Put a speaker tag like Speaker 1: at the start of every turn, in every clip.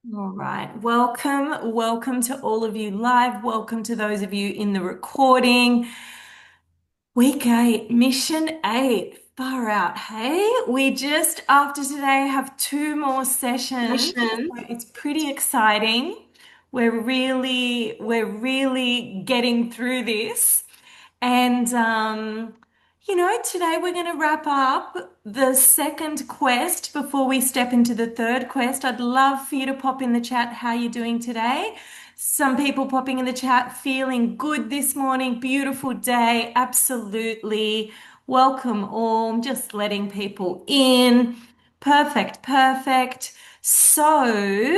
Speaker 1: All right. Welcome to all of you live. Welcome to those of you in the recording. Week 8, mission 8. Far out. Hey, we just after today have two more sessions.
Speaker 2: Mission.
Speaker 1: It's pretty exciting. We're really getting through this. And today we're going to wrap up the second quest before we step into the third quest. I'd love for you to pop in the chat how you're doing today. Some people popping in the chat feeling good this morning. Beautiful day. Absolutely. Welcome all. I'm just letting people in. Perfect, perfect. So,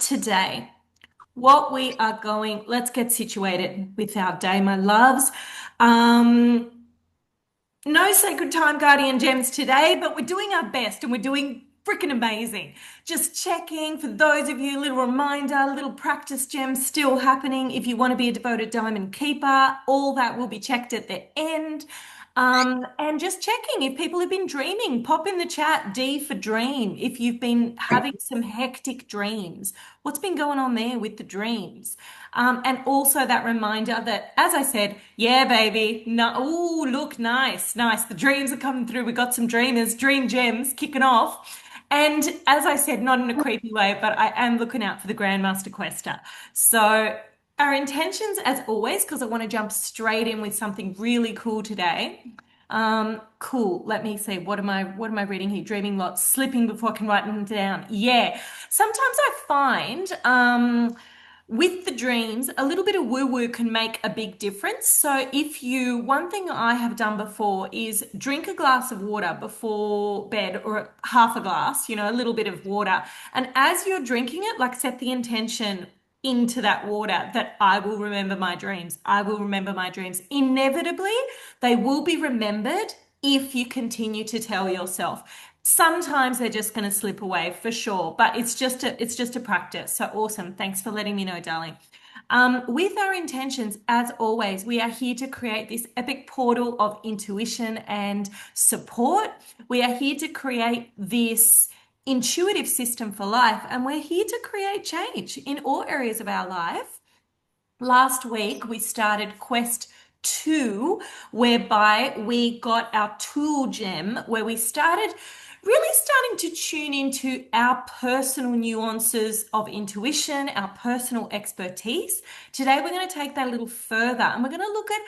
Speaker 1: today let's get situated with our day, my loves. Um, no sacred time guardian gems today, but we're doing our best and we're doing freaking amazing. Just checking for those of you, little reminder, little practice gems still happening. If you want to be a devoted diamond keeper, all that will be checked at the end. And just checking if people have been dreaming, pop in the chat D for dream. If you've been having some hectic dreams, what's been going on there with the dreams? And also that reminder that, as I said, yeah, baby, no, oh, look, nice, nice. The dreams are coming through. We got some dreamers, dream gems kicking off. And as I said, not in a creepy way, but I am looking out for the Grandmaster Quester. So our intentions, as always, because I want to jump straight in with something really cool today. Cool. Let me see. What am I reading here? Dreaming lots, slipping before I can write them down. Yeah. Sometimes I find with the dreams, a little bit of woo-woo can make a big difference. So one thing I have done before is drink a glass of water before bed or half a glass, a little bit of water. And as you're drinking it, like set the intention into that water that I will remember my dreams. I will remember my dreams. Inevitably, they will be remembered if you continue to tell yourself. Sometimes they're just going to slip away for sure, but it's just a practice. So awesome. Thanks for letting me know, darling. With our intentions, as always, we are here to create this epic portal of intuition and support. We are here to create this intuitive system for life, and we're here to create change in all areas of our life. Last week, we started Quest 2, whereby we got our tool gem, where we started really starting to tune into our personal nuances of intuition, our personal expertise. Today, we're going to take that a little further and we're going to look at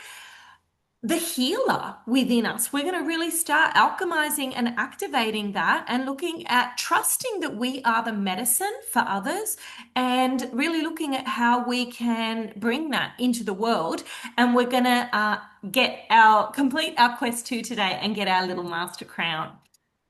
Speaker 1: the healer within us. We're going to really start alchemizing and activating that and looking at trusting that we are the medicine for others and really looking at how we can bring that into the world. And we're going to complete our quest 2 today and get our little master crown.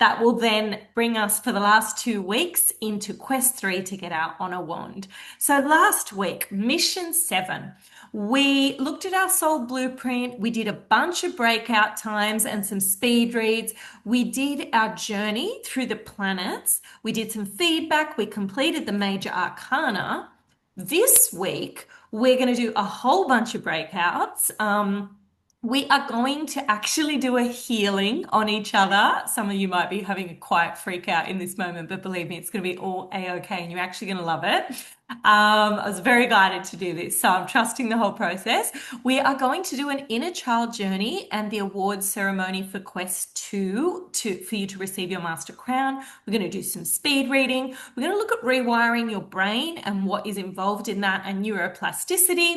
Speaker 1: That will then bring us for the last 2 weeks into quest 3 to get our honor wand. So last week, mission 7. We looked at our soul blueprint. We did a bunch of breakout times and some speed reads. We did our journey through the planets. We did some feedback. We completed the major arcana. This week, we're going to do a whole bunch of breakouts. We are going to actually do a healing on each other. Some of you might be having a quiet freak out in this moment, but believe me, it's going to be all a-okay and you're actually going to love it. I was very guided to do this, so I'm trusting the whole process. We are going to do an inner child journey and the awards ceremony for Quest 2 for you to receive your Master Crown. We're going to do some speed reading. We're going to look at rewiring your brain and what is involved in that and neuroplasticity.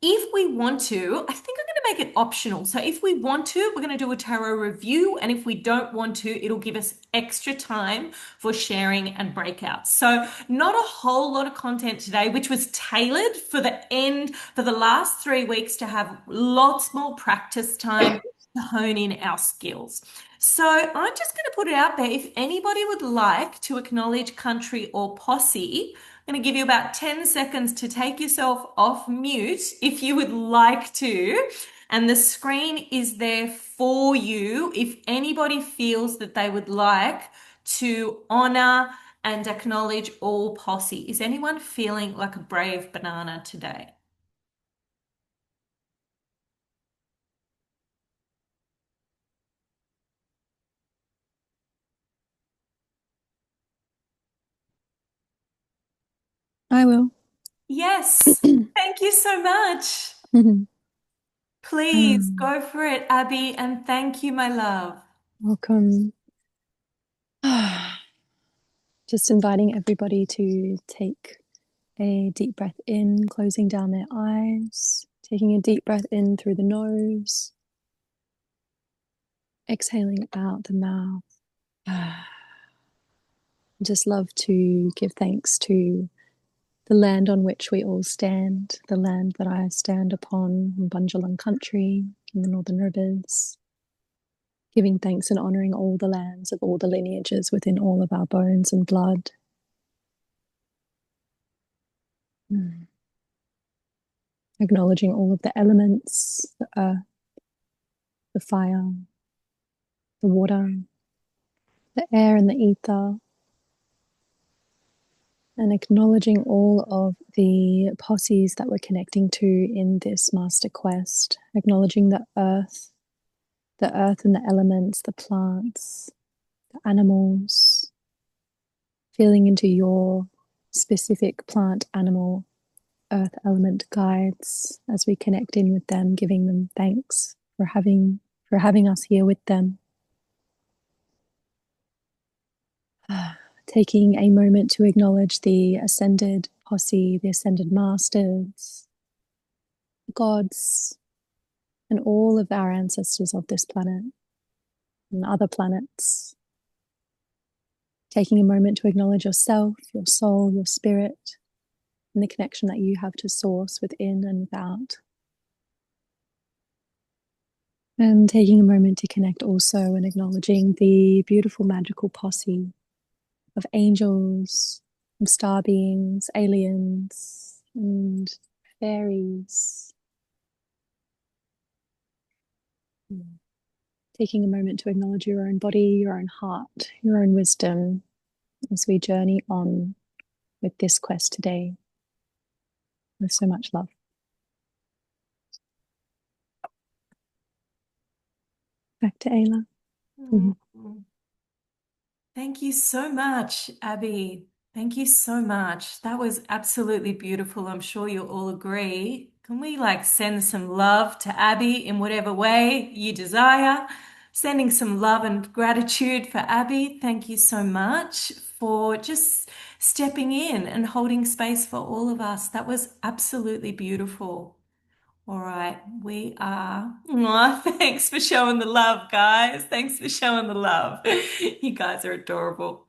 Speaker 1: If we want to, I think I'm going to make it optional. So if we want to, we're going to do a tarot review. And if we don't want to, it'll give us extra time for sharing and breakouts. So not a whole lot of content today, which was tailored for the last 3 weeks to have lots more practice time to hone in our skills. So I'm just going to put it out there. If anybody would like to acknowledge country or posse, I'm going to give you about 10 seconds to take yourself off mute if you would like to. And the screen is there for you if anybody feels that they would like to honor and acknowledge all posse. Is anyone feeling like a brave banana today?
Speaker 2: I will.
Speaker 1: Yes. Thank you so much. Please go for it, Abby, and thank you, my love.
Speaker 2: Welcome. Just inviting everybody to take a deep breath in, closing down their eyes, taking a deep breath in through the nose, exhaling out the mouth. Just love to give thanks to the land on which we all stand, the land that I stand upon in Bunjalung country, in the Northern Rivers, giving thanks and honouring all the lands of all the lineages within all of our bones and blood. Acknowledging all of the elements, the earth, the fire, the water, the air and the ether, and acknowledging all of the posses that we're connecting to in this master quest, acknowledging the earth and the elements, the plants, the animals, feeling into your specific plant, animal, earth element guides as we connect in with them, giving them thanks for having us here with them. Taking a moment to acknowledge the ascended posse, the ascended masters, gods, and all of our ancestors of this planet and other planets. Taking a moment to acknowledge yourself, your soul, your spirit, and the connection that you have to source within and without. And taking a moment to connect also and acknowledging the beautiful magical posse of angels, and star beings, aliens, and fairies. Taking a moment to acknowledge your own body, your own heart, your own wisdom as we journey on with this quest today with so much love. Back to Aaila.
Speaker 1: Thank you so much, Abby. Thank you so much. That was absolutely beautiful. I'm sure you'll all agree. Can we send some love to Abby in whatever way you desire? Sending some love and gratitude for Abby. Thank you so much for just stepping in and holding space for all of us. That was absolutely beautiful. All right, we are. Aw, thanks for showing the love, guys. Thanks for showing the love. You guys are adorable.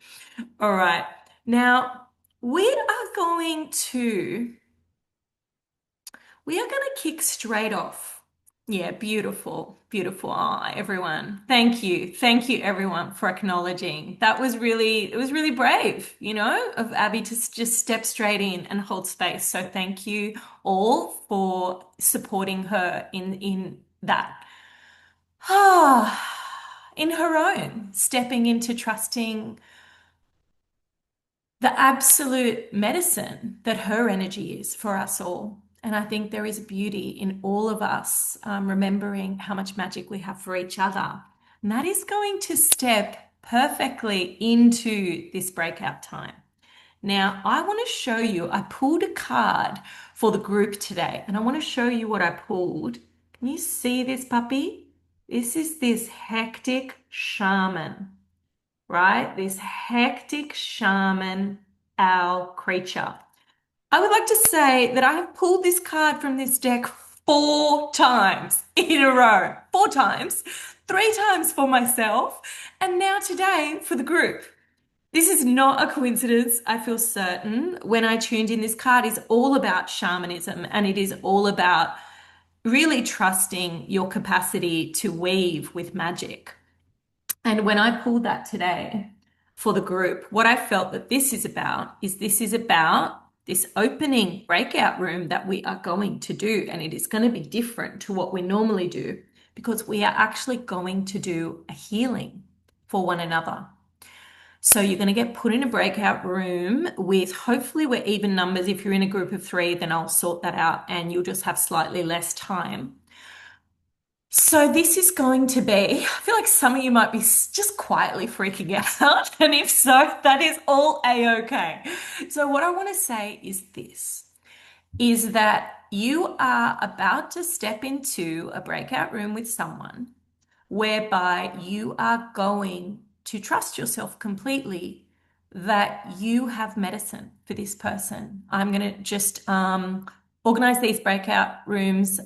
Speaker 1: All right, now we are going to we are going to kick straight off. Yeah, beautiful, beautiful. Oh, everyone. Thank you. Thank you, everyone, for acknowledging. It was really brave, of Abby to just step straight in and hold space. So thank you all for supporting her in that. In her own, stepping into trusting the absolute medicine that her energy is for us all. And I think there is beauty in all of us remembering how much magic we have for each other. And that is going to step perfectly into this breakout time. Now, I want to show you, I pulled a card for the group today, and I want to show you what I pulled. Can you see this puppy? This is this hectic shaman, right? This hectic shaman owl creature. I would like to say that I have pulled this card from this deck 4 times in a row. 4 times. 3 times for myself, and now today for the group. This is not a coincidence, I feel certain. When I tuned in, this card is all about shamanism, and it is all about really trusting your capacity to weave with magic. And when I pulled that today for the group, what I felt that this is about this opening breakout room that we are going to do. And it is going to be different to what we normally do because we are actually going to do a healing for one another. So you're going to get put in a breakout room with, hopefully we're even numbers. If you're in a group of 3, then I'll sort that out and you'll just have slightly less time. So this is going to be, I feel like some of you might be just quietly freaking out. And if so, that is all a-okay. So what I want to say is this, is that you are about to step into a breakout room with someone whereby you are going to trust yourself completely that you have medicine for this person. I'm going to just organize these breakout rooms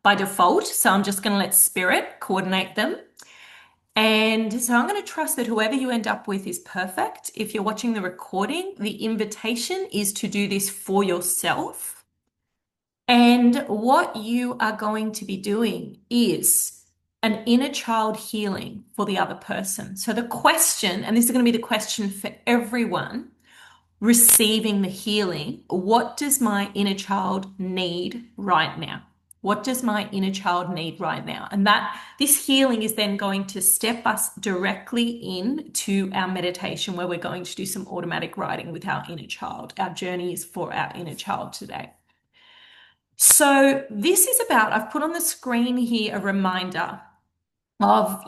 Speaker 1: by default. So I'm just going to let spirit coordinate them. And so I'm going to trust that whoever you end up with is perfect. If you're watching the recording, the invitation is to do this for yourself. And what you are going to be doing is an inner child healing for the other person. So the question, and this is going to be the question for everyone receiving the healing, what does my inner child need right now? What does my inner child need right now? And that this healing is then going to step us directly into our meditation where we're going to do some automatic writing with our inner child. Our journey is for our inner child today. So this is about, I've put on the screen here a reminder of,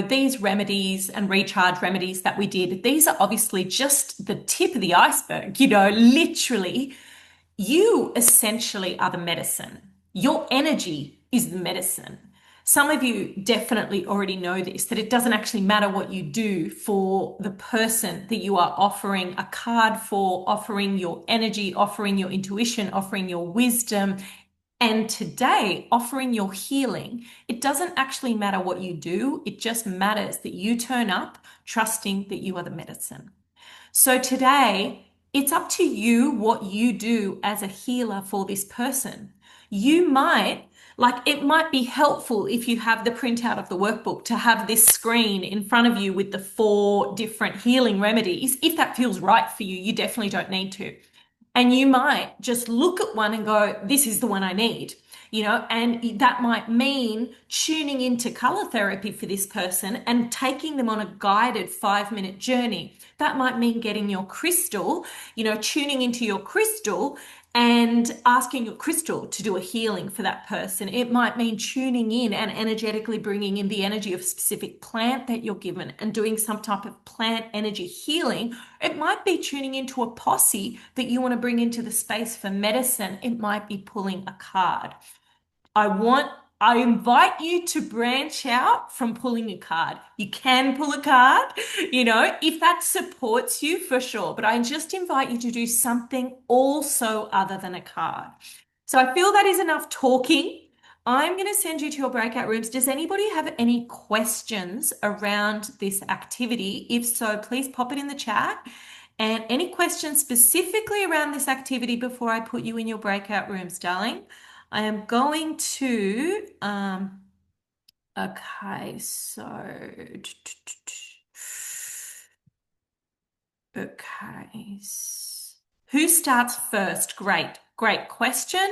Speaker 1: these remedies and recharge remedies that we did. These are obviously just the tip of the iceberg, literally. You essentially are the medicine. Your energy is the medicine. Some of you definitely already know this, that it doesn't actually matter what you do for the person that you are offering a card for, offering your energy, offering your intuition, offering your wisdom. And today, offering your healing, it doesn't actually matter what you do. It just matters that you turn up trusting that you are the medicine. So today, it's up to you what you do as a healer for this person. You might, it might be helpful if you have the printout of the workbook to have this screen in front of you with the 4 different healing remedies. If that feels right for you, you definitely don't need to. And you might just look at one and go, this is the one I need, and that might mean tuning into color therapy for this person and taking them on a guided 5-minute journey. That might mean getting your crystal, tuning into your crystal and asking your crystal to do a healing for that person. It might mean tuning in and energetically bringing in the energy of a specific plant that you're given and doing some type of plant energy healing. It might be tuning into a posse that you want to bring into the space for medicine. It might be pulling a card. I invite you to branch out from pulling a card. You can pull a card, if that supports you for sure. But I just invite you to do something also other than a card. So I feel that is enough talking. I'm going to send you to your breakout rooms. Does anybody have any questions around this activity? If so, please pop it in the chat. And any questions specifically around this activity before I put you in your breakout rooms, darling? I am going to, okay, so, okay. Who starts first? Great question.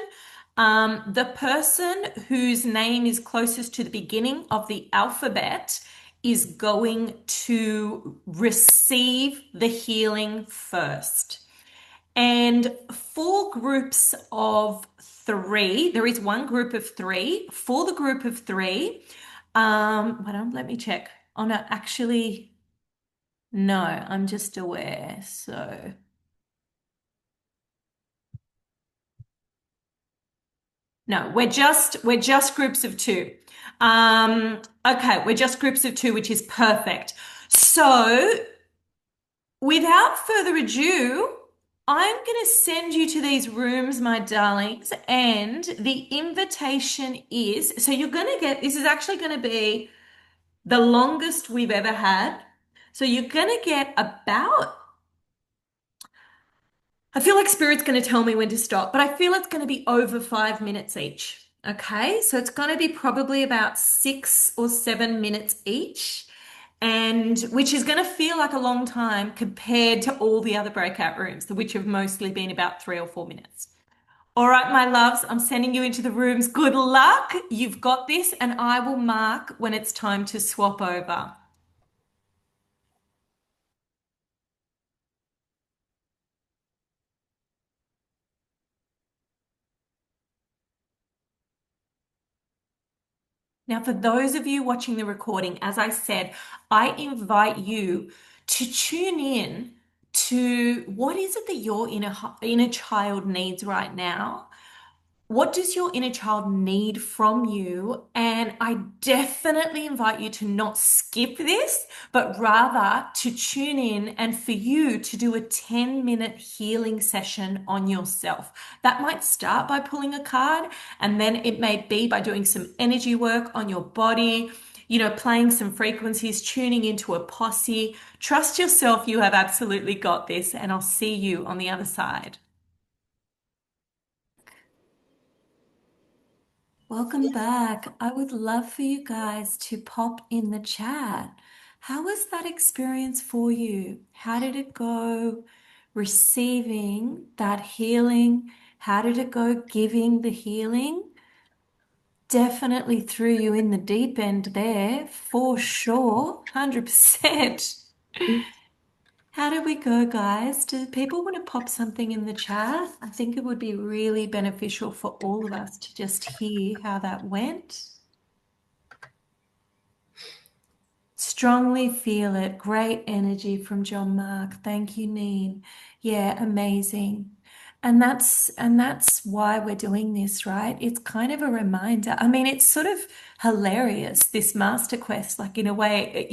Speaker 1: The person whose name is closest to the beginning of the alphabet is going to receive the healing first. And 4 groups of 3, there is one group of 3. For the group of 3, hold on, let me check. Oh no, actually, no, I'm just aware. So no, we're just groups of 2. Okay, we're just groups of 2, which is perfect. So without further ado, I'm going to send you to these rooms, my darlings, and the invitation is, so you're going to get, this is actually going to be the longest we've ever had. So you're going to get about, I feel like Spirit's going to tell me when to stop, but I feel it's going to be over 5 minutes each. Okay, so it's going to be probably about 6 or 7 minutes each, and which is going to feel like a long time compared to all the other breakout rooms, which have mostly been about 3 or 4 minutes. All right, my loves, I'm sending you into the rooms. Good luck. You've got this, and I will mark when it's time to swap over. Now, for those of you watching the recording, as I said, I invite you to tune in to what is it that your inner child needs right now. What does your inner child need from you? And I definitely invite you to not skip this, but rather to tune in and for you to do a 10-minute healing session on yourself. That might start by pulling a card, and then it may be by doing some energy work on your body, playing some frequencies, tuning into a posse. Trust yourself, you have absolutely got this, and I'll see you on the other side. Welcome back. I would love for you guys to pop in the chat. How was that experience for you? How did it go receiving that healing? How did it go giving the healing? Definitely threw you in the deep end there, for sure, 100%. How did we go, guys? Do people want to pop something in the chat? I think it would be really beneficial for all of us to just hear how that went. Strongly feel it. Great energy from John Mark. Thank you, Neen. Yeah, amazing. And that's why we're doing this, right? It's kind of a reminder. I mean, it's sort of hilarious, this master quest, like in a way,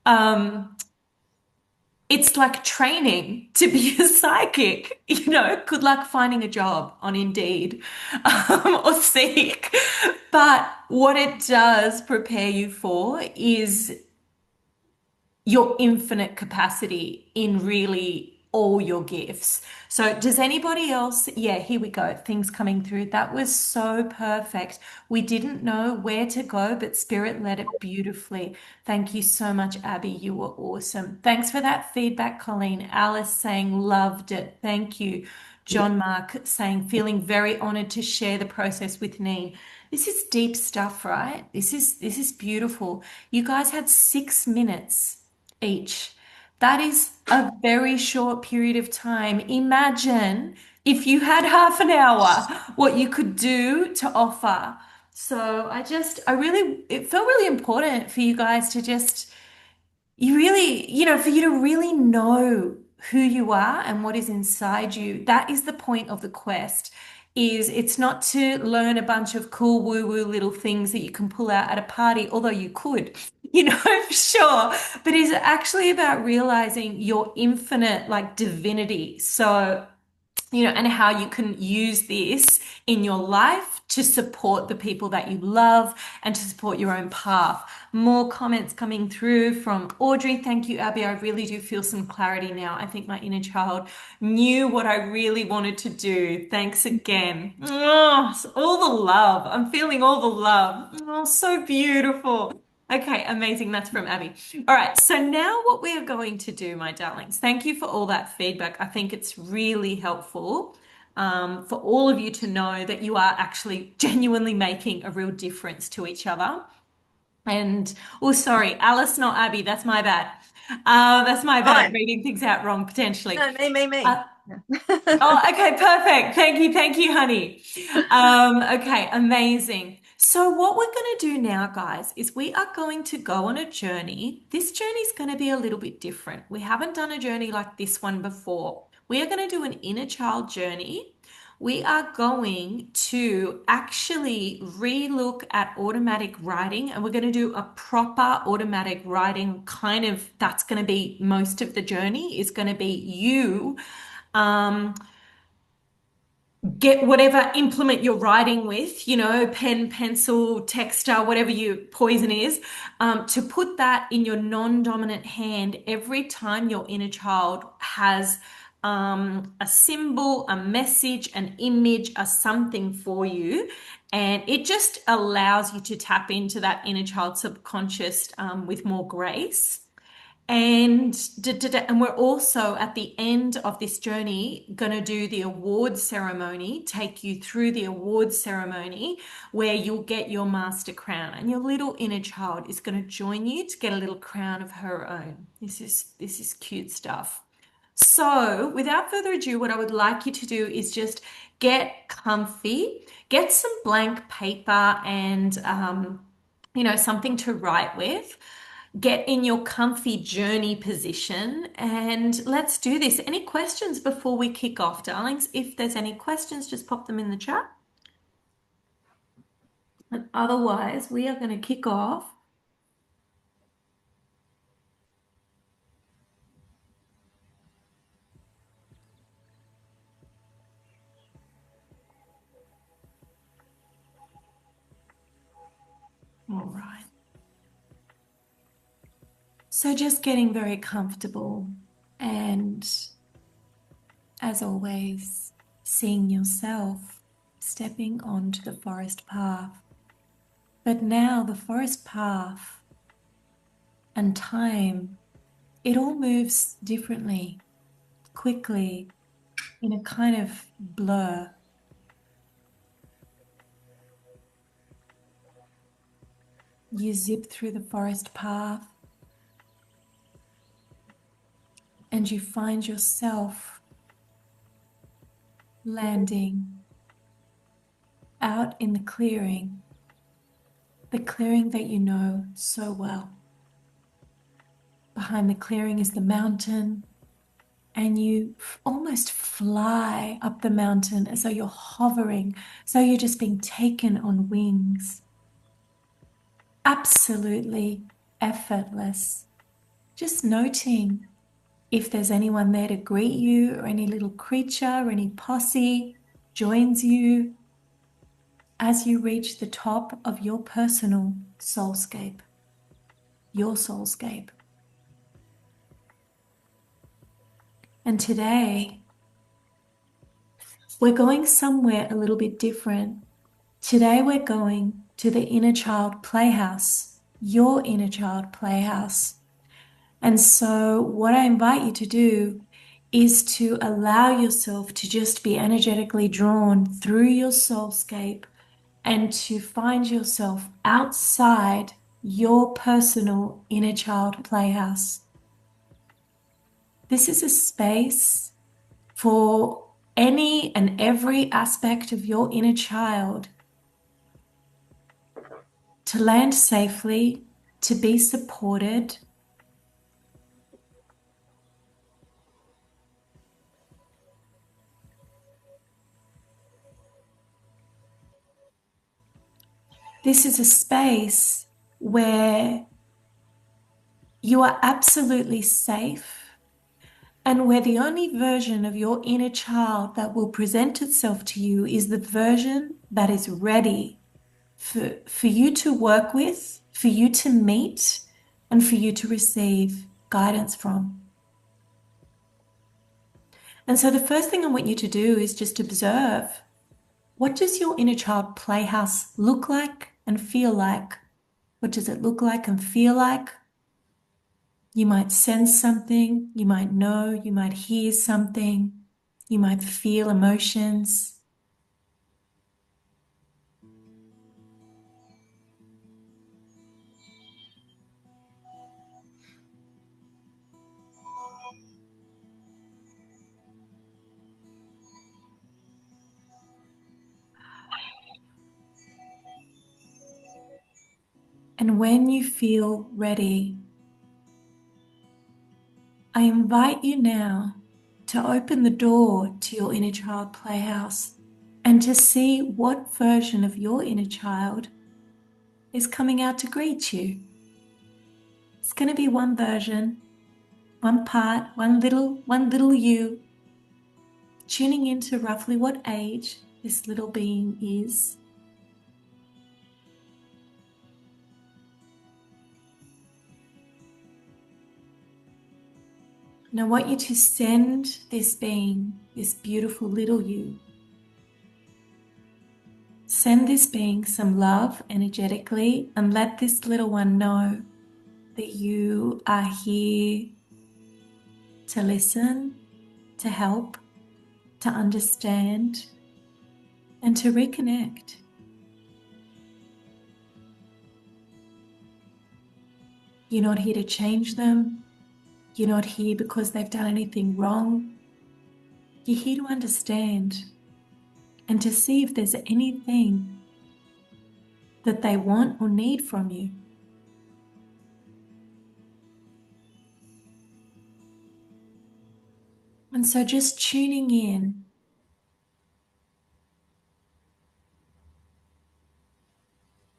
Speaker 1: um, it's like training to be a psychic, good luck finding a job on Indeed, or Seek. But what it does prepare you for is your infinite capacity in really all your gifts. So, does anybody else? Yeah, here we go. Things coming through. That was so perfect. We didn't know where to go, but Spirit led it beautifully. Thank you so much, Abby. You were awesome. Thanks for that feedback, Colleen. Alice saying loved it. Thank you. John Mark saying feeling very honored to share the process with Neen. This is deep stuff, right? This is beautiful. You guys had 6 minutes each. That is a very short period of time. Imagine if you had half an hour, what you could do to offer. So it felt really important for you guys to just for you to really know who you are and what is inside you. That is the point of the quest. Is it's not to learn a bunch of cool woo-woo little things that you can pull out at a party, although you could, for sure. But it's actually about realizing your infinite like divinity. So and how you can use this in your life to support the people that you love and to support your own path. More comments coming through from Audrey. Thank you, Abby. I really do feel some clarity now. I think my inner child knew what I really wanted to do. Thanks again. Oh, all the love. I'm feeling all the love. Oh, so beautiful. Okay, amazing. That's from Abby. All right, so now what we are going to do, my darlings, thank you for all that feedback. I think it's really helpful for all of you to know that you are actually genuinely making a real difference to each other. And, oh, sorry, Alice, not Abby. That's my bad. That's my bad, reading things out wrong potentially.
Speaker 3: No, me.
Speaker 1: Oh, okay, perfect. Thank you, honey. Okay, amazing. So what we're going to do now, guys, is we are going to go on a journey. This journey is going to be a little bit different. We haven't done a journey like this one before. We are going to do an inner child journey. We are going to actually re-look at automatic writing, and we're going to do a proper automatic writing kind of, that's going to be most of the journey is going to be you get whatever implement you're writing with, pen, pencil, texter, whatever your poison is, to put that in your non-dominant hand every time your inner child has a symbol, a message, an image, a something for you. And it just allows you to tap into that inner child subconscious with more grace. And we're also at the end of this journey going to do the award ceremony, take you through the award ceremony where you'll get your master crown, and your little inner child is going to join you to get a little crown of her own. This is cute stuff. So, without further ado, what I would like you to do is just get comfy, get some blank paper and, something to write with. Get in your comfy journey position and let's do this. Any questions before we kick off, darlings? If there's any questions, just pop them in the chat. And otherwise, we are going to kick off. All right. So just getting very comfortable and, as always, seeing yourself stepping onto the forest path. But now the forest path and time, it all moves differently, quickly, in a kind of blur. You zip through the forest path and you find yourself landing out in the clearing that you know so well. Behind the clearing is the mountain, and you almost fly up the mountain as though you're hovering, as though you're just being taken on wings. Absolutely effortless. Just noting if there's anyone there to greet you, or any little creature or any posse joins you as you reach the top of your personal soulscape, your soulscape. And today, we're going somewhere a little bit different. Today, we're going to the inner child playhouse, your inner child playhouse. And so, what I invite you to do is to allow yourself to just be energetically drawn through your soulscape and to find yourself outside your personal inner child playhouse. This is a space for any and every aspect of your inner child to land safely, to be supported. This is a space where you are absolutely safe, and where the only version of your inner child that will present itself to you is the version that is ready for you to work with, for you to meet, and for you to receive guidance from. And so the first thing I want you to do is just observe, what does your inner child playhouse look like and feel like? What does it look like and feel like? You might sense something, you might know, you might hear something, you might feel emotions. And when you feel ready, I invite you now to open the door to your inner child playhouse and to see what version of your inner child is coming out to greet you. It's going to be one version, one part, one little you, tuning into roughly what age this little being is. And I want you to send this being, this beautiful little you, send this being some love energetically, and let this little one know that you are here to listen, to help, to understand, and to reconnect. You're not here to change them. You're not here because they've done anything wrong. You're here to understand and to see if there's anything that they want or need from you. And so just tuning in,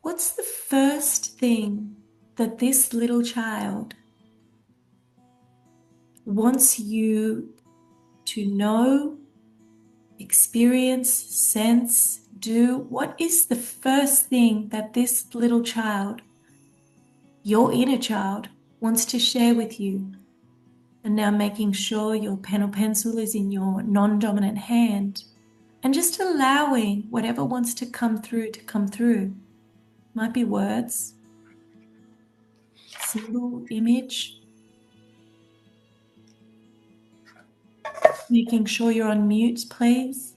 Speaker 1: what's the first thing that this little child wants you to know, experience, sense, do? What is the first thing that this little child, your inner child, wants to share with you? And now making sure your pen or pencil is in your non-dominant hand and just allowing whatever wants to come through to come through. Might be words, symbol, image. Making sure you're on mute, please.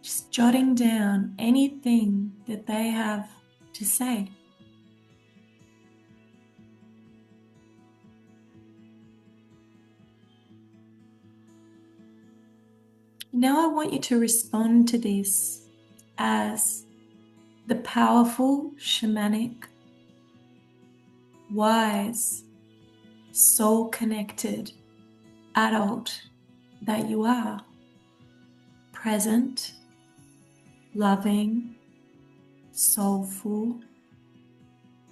Speaker 1: Just jotting down anything that they have to say. Now I want you to respond to this as the powerful, shamanic, wise, soul-connected adult that you are. Present, loving, soulful,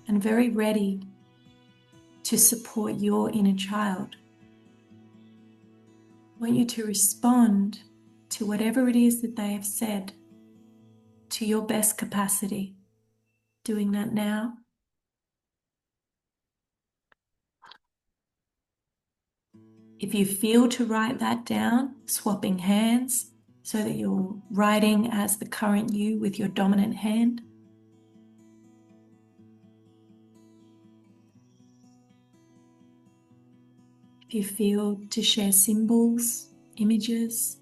Speaker 1: and very ready to support your inner child. I want you to respond to whatever it is that they have said to your best capacity. Doing that now. If you feel to write that down, swapping hands so that you're writing as the current you with your dominant hand. If you feel to share symbols, images.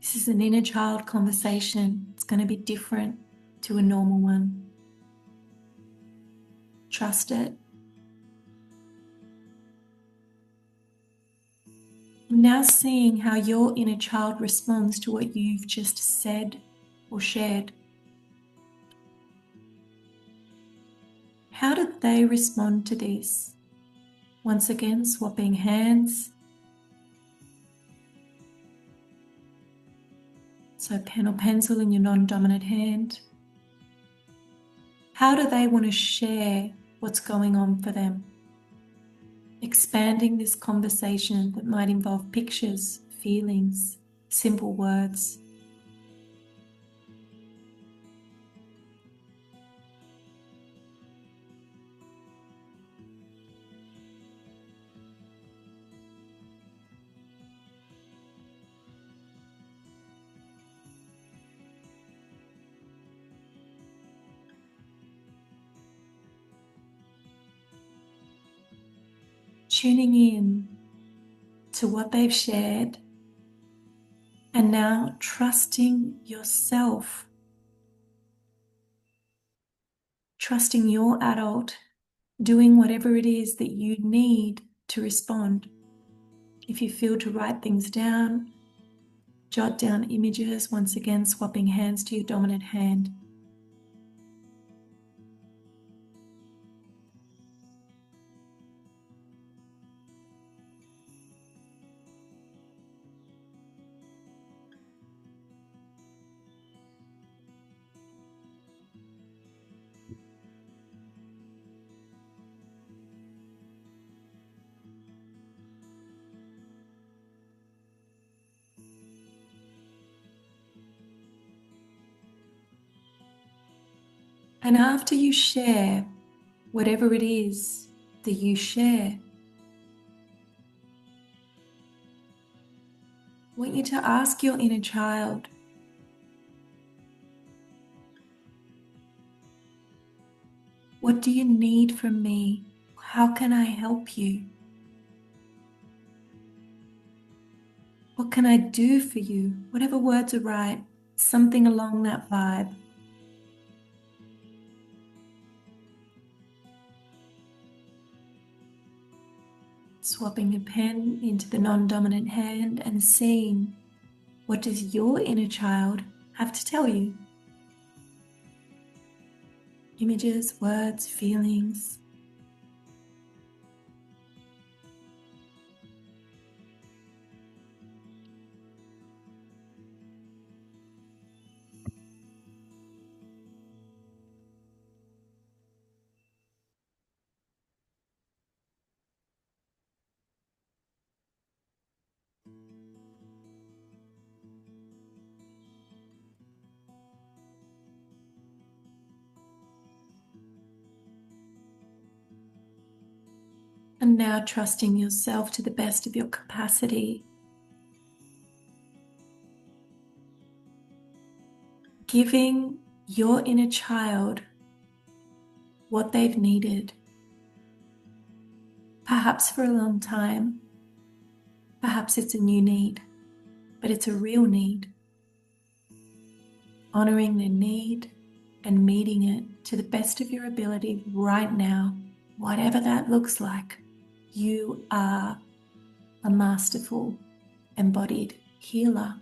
Speaker 1: This is an inner child conversation. It's going to be different to a normal one. Trust it. Now seeing how your inner child responds to what you've just said or shared. How did they respond to this? Once again, swapping hands. So pen or pencil in your non-dominant hand. How do they want to share what's going on for them? Expanding this conversation that might involve pictures, feelings, simple words. Tuning in to what they've shared and now trusting yourself, trusting your adult, doing whatever it is that you need to respond. If you feel to write things down, jot down images, once again swapping hands to your dominant hand. And after you share whatever it is that you share, I want you to ask your inner child, what do you need from me? How can I help you? What can I do for you? Whatever words are right, something along that vibe. Swapping a pen into the non-dominant hand and seeing, what does your inner child have to tell you? Images, words, feelings. And now trusting yourself to the best of your capacity. Giving your inner child what they've needed. Perhaps for a long time. Perhaps it's a new need, but it's a real need. Honoring their need and meeting it to the best of your ability right now, whatever that looks like. You are a masterful, embodied healer.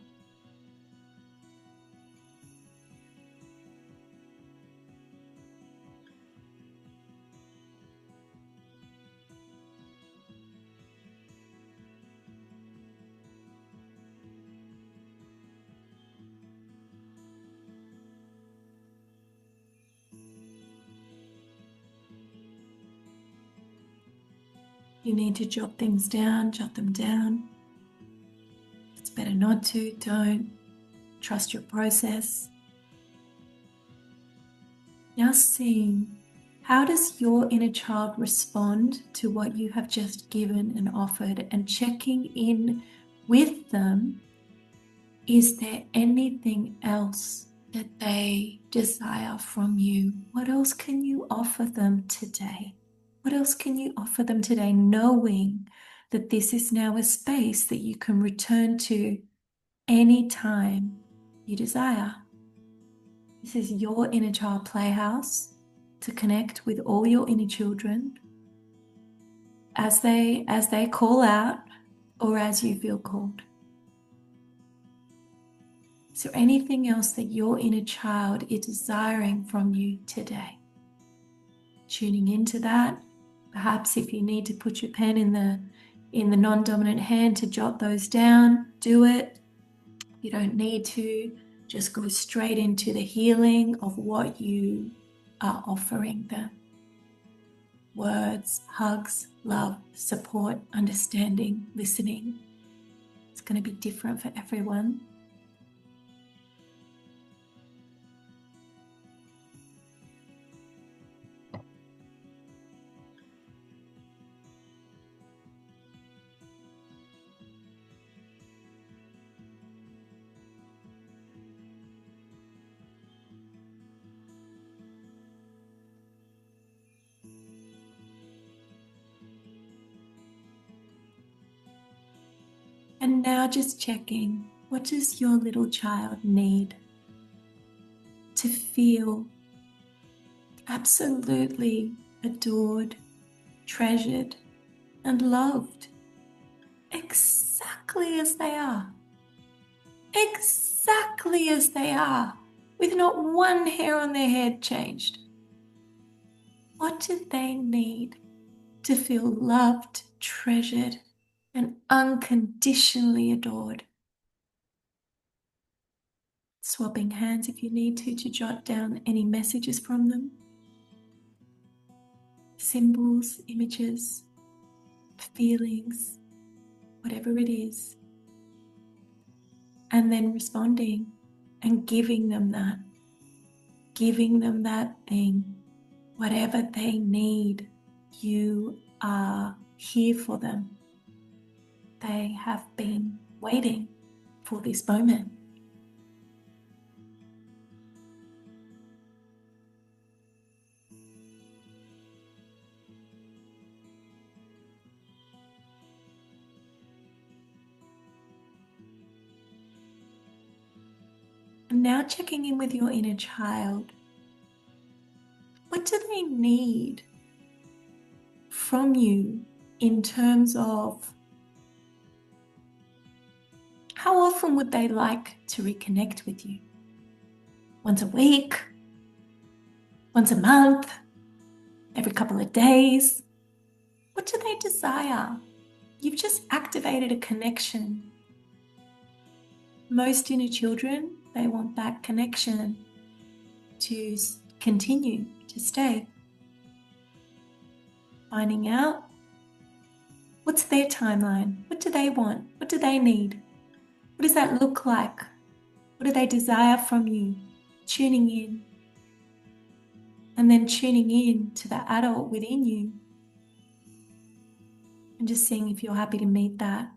Speaker 1: You need to jot things down, jot them down. It's better not to, don't. Trust your process. Now seeing, how does your inner child respond to what you have just given and offered, and checking in with them. Is there anything else that they desire from you? What else can you offer them today? What else can you offer them today, knowing that this is now a space that you can return to anytime you desire? This is your inner child playhouse to connect with all your inner children as they call out or as you feel called. Is there anything else that your inner child is desiring from you today? Tuning into that. Perhaps if you need to put your pen in the non-dominant hand to jot those down, do it. You don't need to. Just go straight into the healing of what you are offering them. Words, hugs, love, support, understanding, listening. It's going to be different for everyone. And now just checking, what does your little child need to feel absolutely adored, treasured, and loved exactly as they are? Exactly as they are, with not one hair on their head changed. What do they need to feel loved, treasured, and unconditionally adored? Swapping hands if you need to jot down any messages from them. Symbols, images, feelings, whatever it is. And then responding and giving them that thing, whatever they need. You are here for them. They have been waiting for this moment. now checking in with your inner child. What do they need from you in terms of how often would they like to reconnect with you? Once a week? Once a month? Every couple of days? What do they desire? You've just activated a connection. Most inner children, they want that connection to continue, to stay. Finding out what's their timeline? What do they want? What do they need? What does that look like? What do they desire from you? Tuning in. And then tuning in to the adult within you. And just seeing if you're happy to meet that.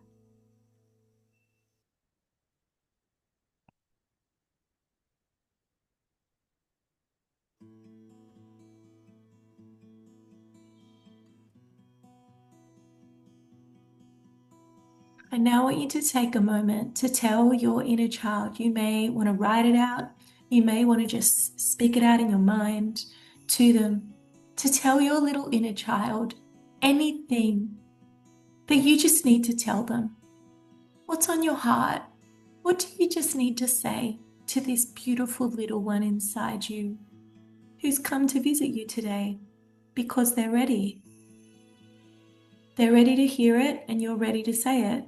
Speaker 1: I now want you to take a moment to tell your inner child. You may want to write it out. You may want to just speak it out in your mind to them. To tell your little inner child anything that you just need to tell them. What's on your heart? What do you just need to say to this beautiful little one inside you who's come to visit you today because they're ready? They're ready to hear it and you're ready to say it.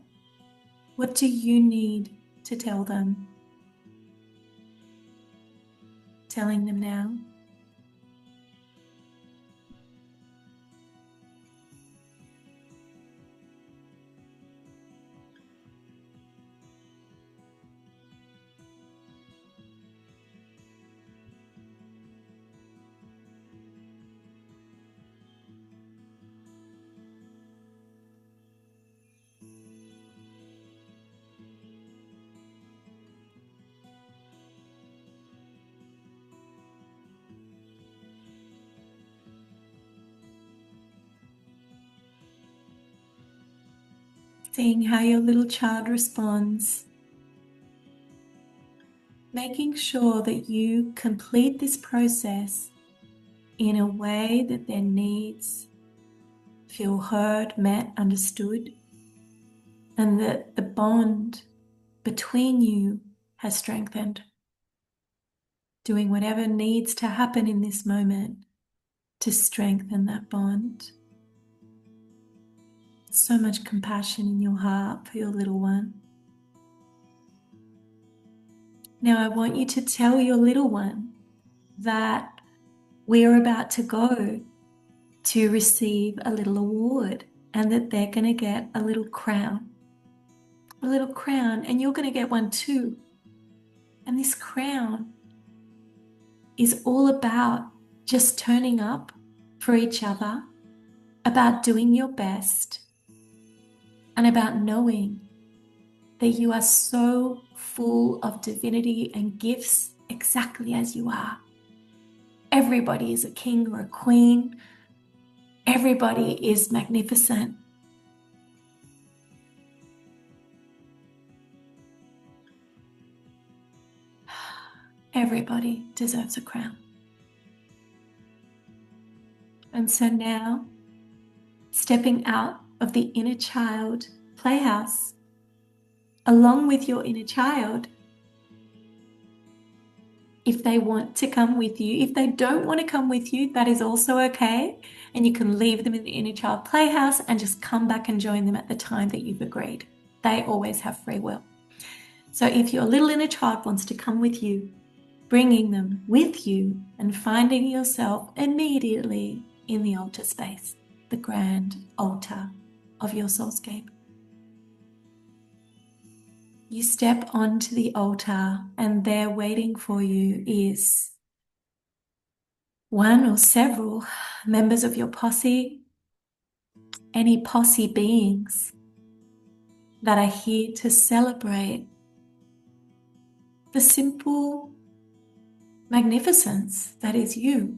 Speaker 1: What do you need to tell them? Telling them now. Seeing how your little child responds. Making sure that you complete this process in a way that their needs feel heard, met, understood, and that the bond between you has strengthened. Doing whatever needs to happen in this moment to strengthen that bond. So much compassion in your heart for your little one. Now I want you to tell your little one that we're about to go to receive a little award and that they're going to get a little crown. A little crown, and you're going to get one too. And this crown is all about just turning up for each other, about doing your best, and about knowing that you are so full of divinity and gifts exactly as you are. Everybody is a king or a queen. Everybody is magnificent. Everybody deserves a crown. And so now, stepping out of the inner child playhouse, along with your inner child, if they want to come with you. If they don't want to come with you, that is also okay. And you can leave them in the inner child playhouse and just come back and join them at the time that you've agreed. They always have free will. So if your little inner child wants to come with you, bringing them with you and finding yourself immediately in the altar space, the grand altar of your soulscape. You step onto the altar and there waiting for you is one or several members of your posse, any posse beings that are here to celebrate the simple magnificence that is you.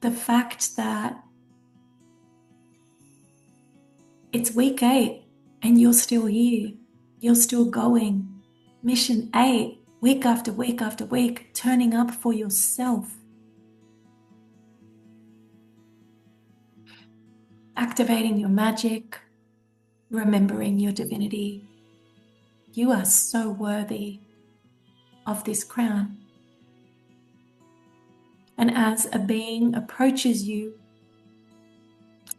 Speaker 1: The fact that it's week 8 and you're still here. You're still going. Mission 8 week after week after week, turning up for yourself, activating your magic, remembering your divinity. You are so worthy of this crown. And as a being approaches you,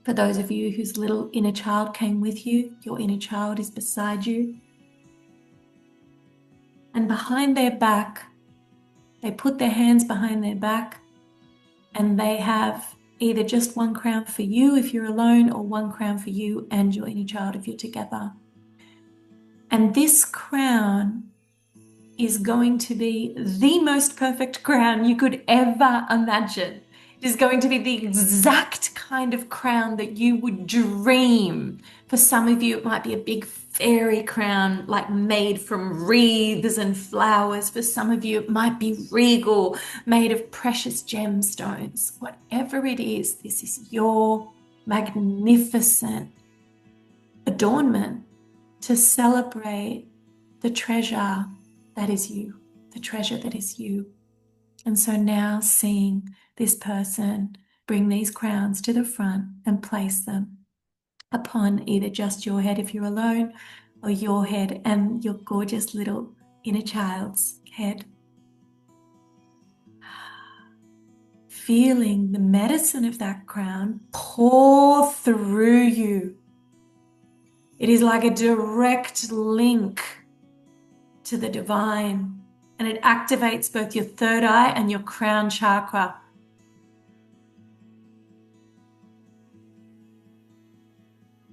Speaker 1: for those of you whose little inner child came with you, your inner child is beside you. And behind their back, they put their hands behind their back and they have either just one crown for you if you're alone, or one crown for you and your inner child if you're together. And this crown is going to be the most perfect crown you could ever imagine. It is going to be the exact kind of crown that you would dream. For some of you, it might be a big fairy crown, like made from wreaths and flowers. For some of you, it might be regal, made of precious gemstones. Whatever it is, this is your magnificent adornment to celebrate the treasure that is you, the treasure that is you. And so now seeing this person bring these crowns to the front and place them upon either just your head if you're alone, or your head and your gorgeous little inner child's head. Feeling the medicine of that crown pour through you. It is like a direct link to the divine, and it activates both your third eye and your crown chakra.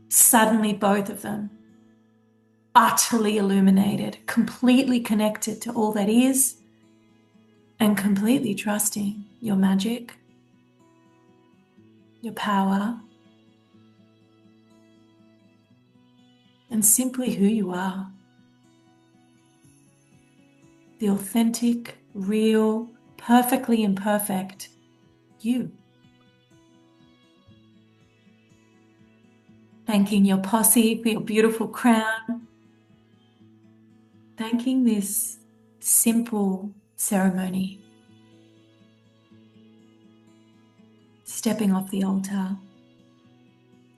Speaker 1: Suddenly, both of them utterly illuminated, completely connected to all that is, and completely trusting your magic, your power, and simply who you are. The authentic, real, perfectly imperfect you. Thanking your posse for your beautiful crown. Thanking this simple ceremony. Stepping off the altar.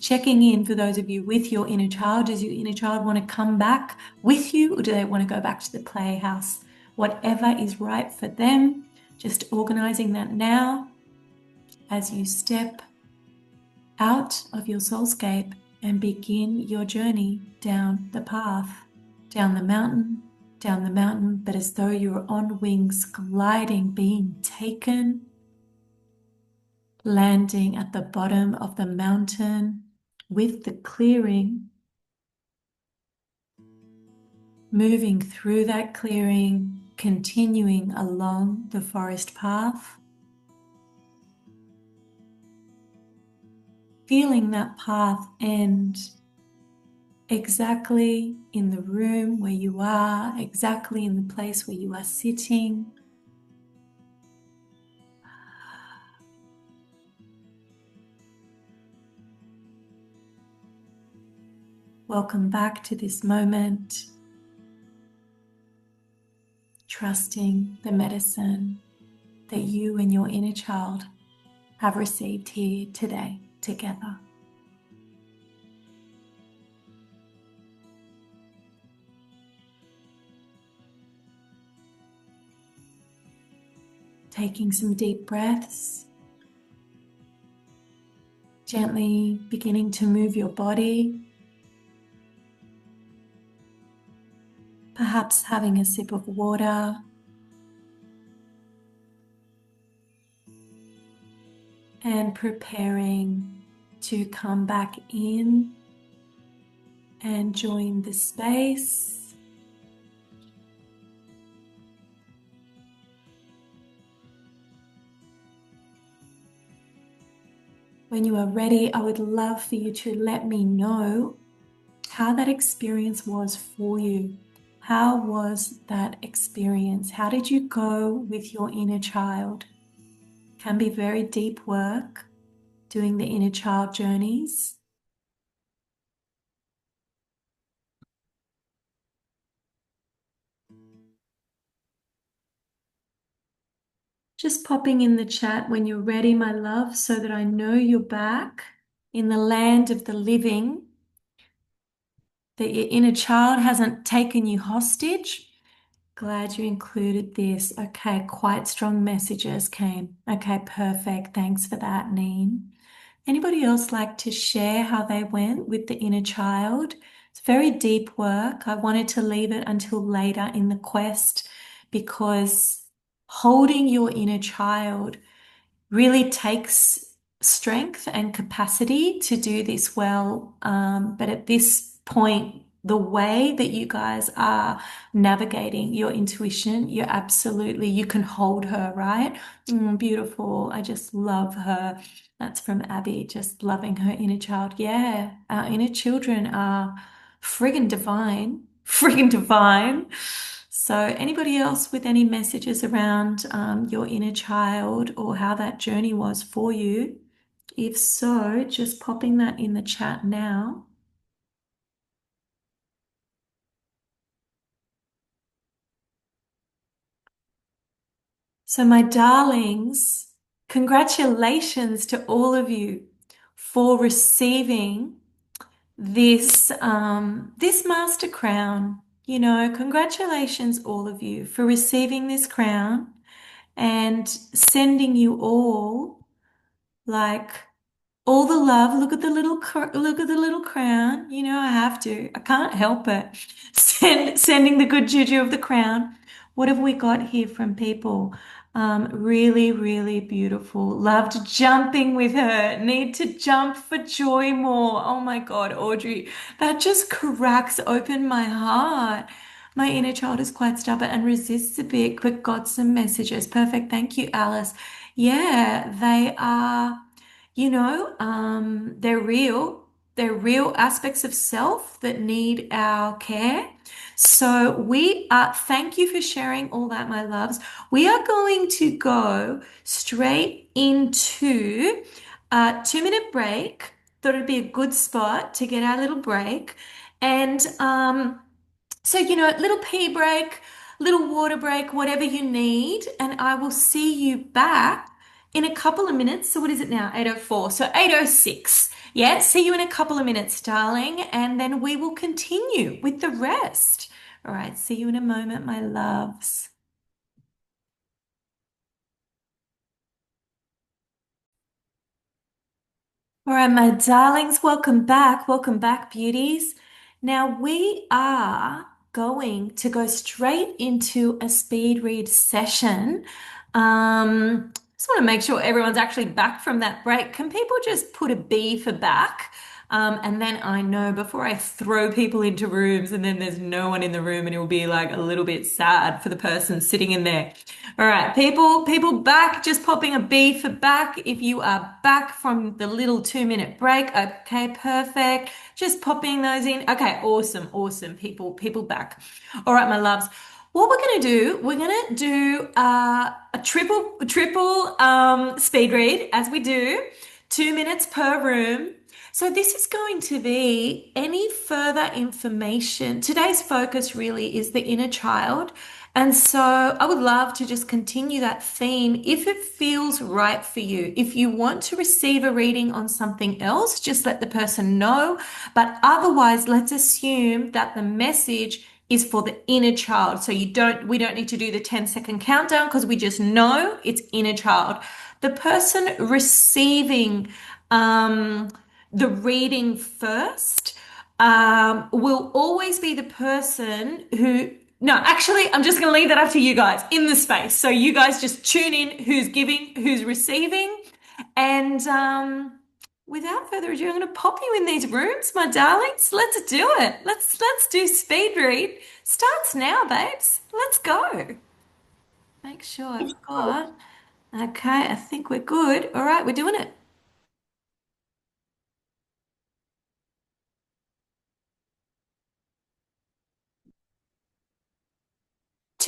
Speaker 1: Checking in for those of you with your inner child. Does your inner child want to come back with you, or do they want to go back to the playhouse? Whatever is right for them, just organizing that now as you step out of your soulscape and begin your journey down the path, down the mountain, but as though you're on wings, gliding, being taken, landing at the bottom of the mountain with the clearing, moving through that clearing, continuing along the forest path, feeling that path end exactly in the room where you are, exactly in the place where you are sitting. Welcome back to this moment, trusting the medicine that you and your inner child have received here today together. Taking some deep breaths, gently beginning to move your body, perhaps having a sip of water, and preparing to come back in and join the space. When you are ready, I would love for you to let me know how that experience was for you. How was that experience? How did you go with your inner child? It can be very deep work, doing the inner child journeys. Just popping in the chat when you're ready, my love, so that I know you're back in the land of the living, that your inner child hasn't taken you hostage. Glad you included this. Okay, quite strong messages came. Okay, perfect. Thanks for that, Neen. Anybody else like to share how they went with the inner child? It's very deep work. I wanted to leave it until later in the quest because holding your inner child really takes strength and capacity to do this well. But at this point, the way that you guys are navigating your intuition, you can hold her, right? Beautiful. I just love her. That's from Abby, just loving her inner child. Yeah, our inner children are friggin' divine, friggin' divine. So, anybody else with any messages around your inner child or how that journey was for you? If so, just popping that in the chat now. So, my darlings, congratulations to all of you for receiving this master crown. You know, congratulations, all of you, for receiving this crown and sending you all like all the love. Look at the little crown. You know, I have to. I can't help it. Sending the good juju of the crown. What have we got here from people? Really, really beautiful. Loved jumping with her. Need to jump for joy more. Oh my God, Audrey, that just cracks open my heart. My inner child is quite stubborn and resists a bit, but got some messages. Perfect. Thank you, Alice. Yeah, they are. They're real. They're real aspects of self that need our care. So thank you for sharing all that, my loves. We are going to go straight into a 2 minute break. Thought it'd be a good spot to get our little break. And so, little pee break, little water break, whatever you need, and I will see you back in a couple of minutes. So, what is it now? 8:04. So, 8:06. Yeah, see you in a couple of minutes, darling, and then we will continue with the rest. All right, see you in a moment, my loves. All right, my darlings, welcome back. Welcome back, beauties. Now we are going to go straight into a speed read session. Just want to make sure everyone's actually back from that break. Can people just put a B for back? And then I know before I throw people into rooms and then there's no one in the room and it will be like a little bit sad for the person sitting in there. All right, people back, just popping a B for back. If you are back from the little 2 minute break, okay, perfect. Just popping those in. Okay, awesome. People back. All right, my loves. What we're gonna do a triple speed read as we do, 2 minutes per room. So this is going to be any further information. Today's focus really is the inner child. And so I would love to just continue that theme if it feels right for you. If you want to receive a reading on something else, just let the person know. But otherwise, let's assume that the message is for the inner child. So we don't need to do the 10-second countdown because we just know it's inner child. The person receiving the reading first will always be the person who. No, actually, I'm just going to leave that up to you guys in the space. So you guys just tune in who's giving, who's receiving. And without further ado, I'm going to pop you in these rooms, my darlings. Let's do it. Let's do speed read. Starts now, babes. Let's go. Make sure I've got. Okay, I think we're good. All right, we're doing it.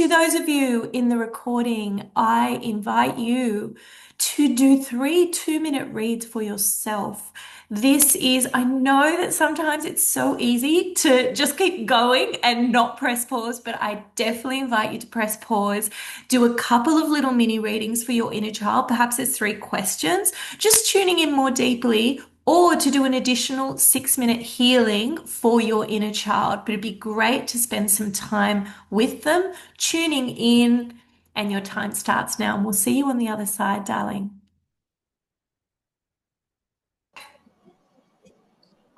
Speaker 1: to those of you in the recording, I invite you to do 3 2-minute reads for yourself. This is, I know that sometimes it's so easy to just keep going and not press pause, but I definitely invite you to press pause, do a couple of little mini readings for your inner child. Perhaps there's 3 questions, just tuning in more deeply, or to do an additional 6-minute healing for your inner child. But it'd be great to spend some time with them, tuning in, and your time starts now. And we'll see you on the other side, darling.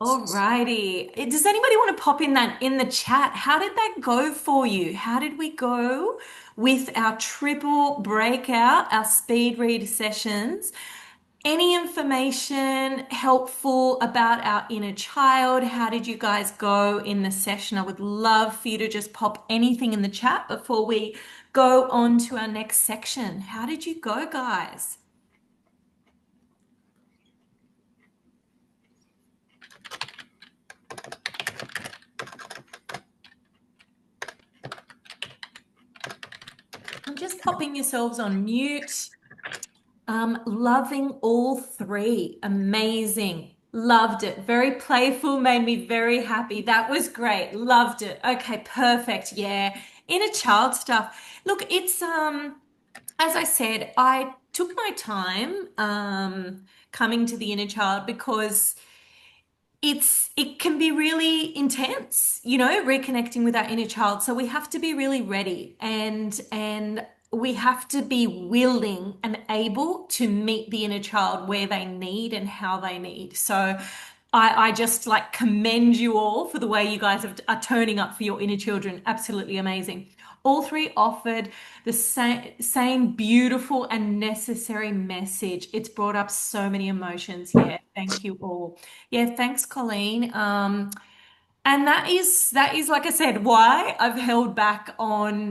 Speaker 1: Alrighty. Does anybody want to pop in that in the chat? How did that go for you? How did we go with our triple breakout, our speed read sessions? Any information helpful about our inner child? How did you guys go in the session? I would love for you to just pop anything in the chat before we go on to our next section. How did you go, guys? And just popping yourselves on mute. Loving all 3. Amazing. Loved it. Very playful, made me very happy. That was great. Loved it. Okay, perfect. Yeah. Inner child stuff. Look, it's as I said, I took my time coming to the inner child because it can be really intense, reconnecting with our inner child. So we have to be really ready and we have to be willing and able to meet the inner child where they need and how they need. So I just like commend you all for the way you guys are turning up for your inner children. Absolutely amazing. All 3 offered the same beautiful and necessary message. It's brought up so many emotions. Yeah, thank you all. Yeah, thanks, Colleen. And that is like I said, why I've held back on,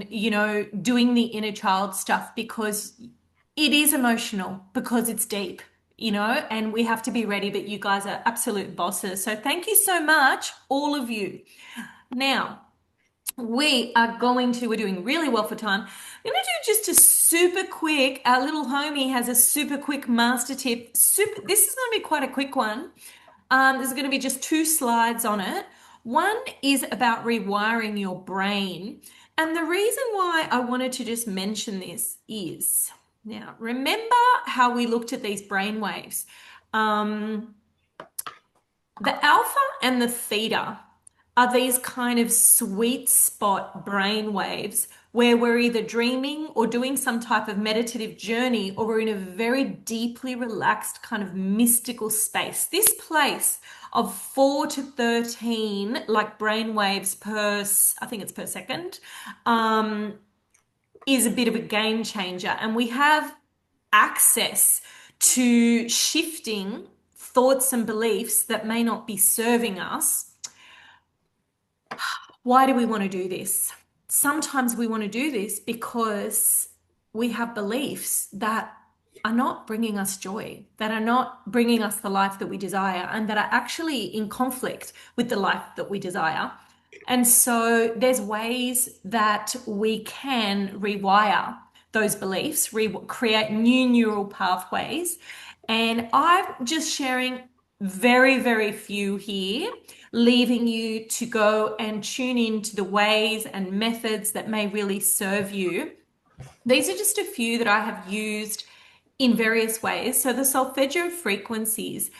Speaker 1: doing the inner child stuff because it is emotional, because it's deep, and we have to be ready, but you guys are absolute bosses. So thank you so much, all of you. Now, we're doing really well for time. We're going to do just a super quick, our little homie has a super quick master tip. This is going to be quite a quick one. There's going to be just 2 slides on it. One is about rewiring your brain. And the reason why I wanted to just mention this is, now, remember how we looked at these brain waves? The alpha and the theta are these kind of sweet spot brain waves where we're either dreaming or doing some type of meditative journey, or we're in a very deeply relaxed kind of mystical space. This place of 4 to 13 like brain waves I think it's per second, is a bit of a game changer. And we have access to shifting thoughts and beliefs that may not be serving us. Why do we want to do this? Sometimes we want to do this because we have beliefs that are not bringing us joy, that are not bringing us the life that we desire, and that are actually in conflict with the life that we desire. And so there's ways that we can rewire those beliefs, create new neural pathways. And I'm just sharing very, very few here, leaving you to go and tune into the ways and methods that may really serve you. These are just a few that I have used in various ways. So the solfeggio frequencies,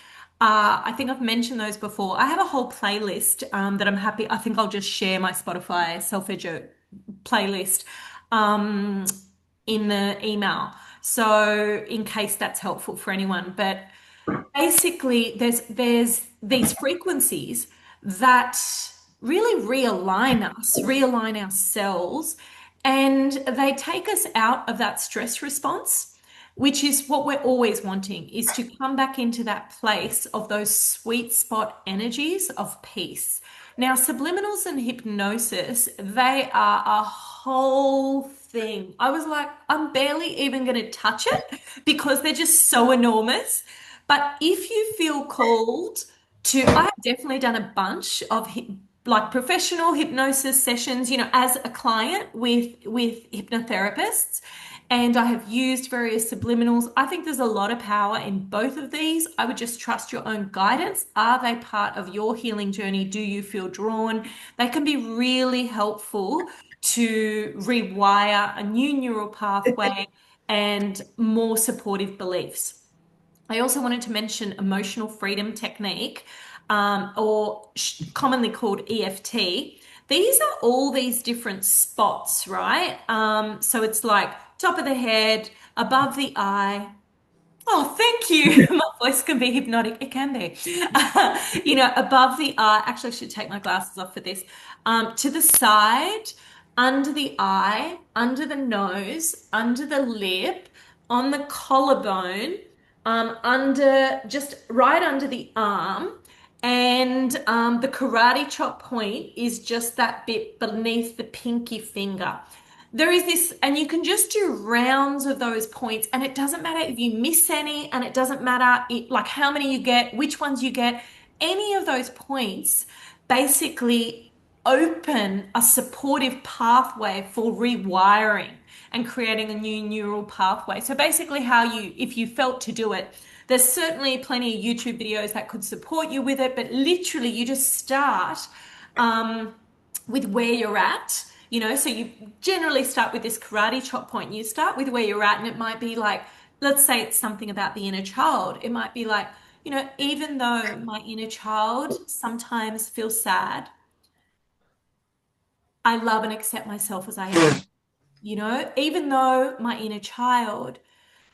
Speaker 1: I think I've mentioned those before. I have a whole playlist that I'm happy. I think I'll just share my Spotify solfeggio playlist in the email. So in case that's helpful for anyone. But basically, there's these frequencies that really realign our cells, and they take us out of that stress response, which is what we're always wanting, is to come back into that place of those sweet spot energies of peace. Now, subliminals and hypnosis, they are a whole thing. I was like, I'm barely even going to touch it because they're just so enormous. But if you feel called to, I have definitely done a bunch of like professional hypnosis sessions, as a client with hypnotherapists, and I have used various subliminals. I think there's a lot of power in both of these. I would just trust your own guidance. Are they part of your healing journey? Do you feel drawn? They can be really helpful to rewire a new neural pathway and more supportive beliefs. I also wanted to mention emotional freedom technique, or commonly called EFT. These are all these different spots, right? So it's like top of the head, above the eye. Oh, thank you. My voice can be hypnotic. It can be. Above the eye. Actually, I should take my glasses off for this. To the side, under the eye, under the nose, under the lip, on the collarbone, under just right under the arm. And the karate chop point is just that bit beneath the pinky finger. There is this, and you can just do rounds of those points, and it doesn't matter if you miss any, and it doesn't matter like how many you get, which ones you get. Any of those points basically open a supportive pathway for rewiring and creating a new neural pathway. So basically, if you felt to do it, there's certainly plenty of YouTube videos that could support you with it, but literally, you just start. With where you're at, so you generally start with this karate chop point. You start with where you're at, and it might be like, let's say it's something about the inner child. It might be like, even though my inner child sometimes feels sad, I love and accept myself as I am. Even though my inner child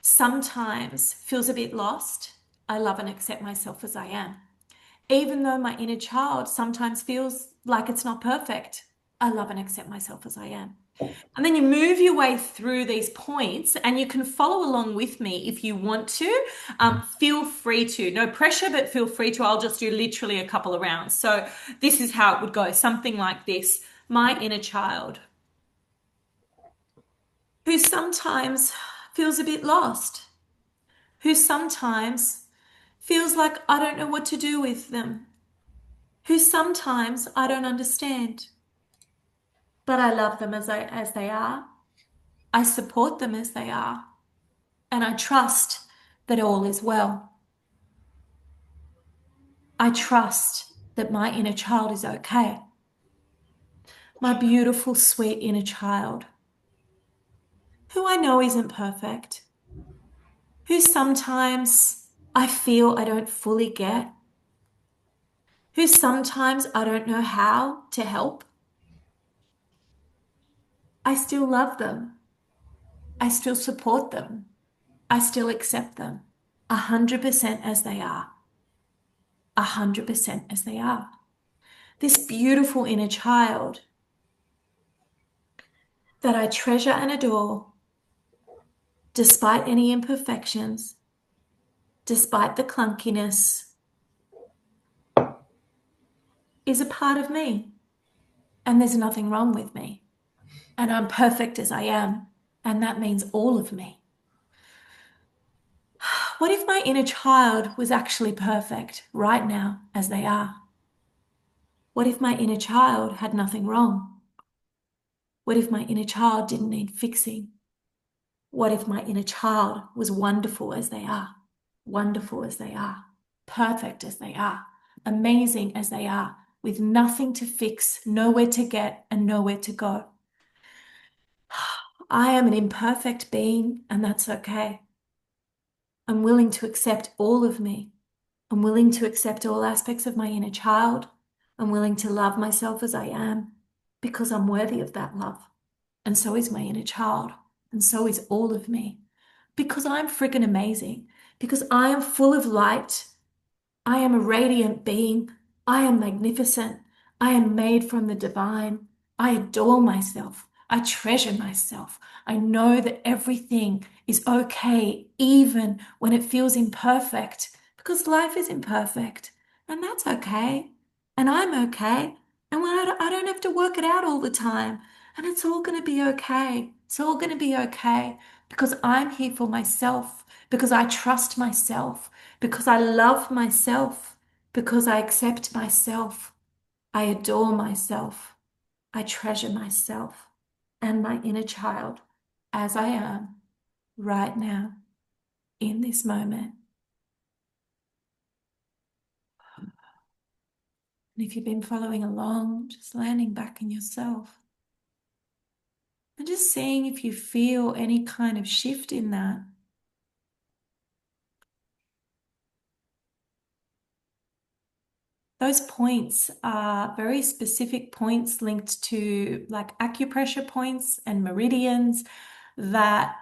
Speaker 1: sometimes feels a bit lost, I love and accept myself as I am. Even though my inner child sometimes feels like it's not perfect, I love and accept myself as I am. And then you move your way through these points, and you can follow along with me if you want to. Feel free to. No pressure, but feel free to. I'll just do literally a couple of rounds. So this is how it would go. Something like this. My inner child, who sometimes feels a bit lost, who sometimes feels like I don't know what to do with them, who sometimes I don't understand, but I love them as they are. I support them as they are, and I trust that all is well. I trust that my inner child is okay. My beautiful, sweet inner child, who I know isn't perfect, who sometimes I feel I don't fully get, who sometimes I don't know how to help. I still love them. I still support them. I still accept them 100% as they are. 100% as they are. This beautiful inner child that I treasure and adore, despite any imperfections, despite the clunkiness, is a part of me. And there's nothing wrong with me. And I'm perfect as I am. And that means all of me. What if my inner child was actually perfect right now as they are? What if my inner child had nothing wrong? What if my inner child didn't need fixing? What if my inner child was wonderful as they are? Wonderful as they are, perfect as they are, amazing as they are, with nothing to fix, nowhere to get, and nowhere to go. I am an imperfect being, and that's okay. I'm willing to accept all of me. I'm willing to accept all aspects of my inner child. I'm willing to love myself as I am because I'm worthy of that love. And so is my inner child. And so is all of me. Because I'm freaking amazing. Because I am full of light. I am a radiant being. I am magnificent. I am made from the divine. I adore myself. I treasure myself. I know that everything is okay, even when it feels imperfect, because life is imperfect, and that's okay. And I'm okay. And when I don't have to work it out all the time. And it's all going to be okay. It's all going to be okay because I'm here for myself, because I trust myself, because I love myself, because I accept myself. I adore myself. I treasure myself and my inner child as I am right now in this moment. And if you've been following along, just landing back in yourself and just seeing if you feel any kind of shift in that. Those points are very specific points linked to like acupressure points and meridians that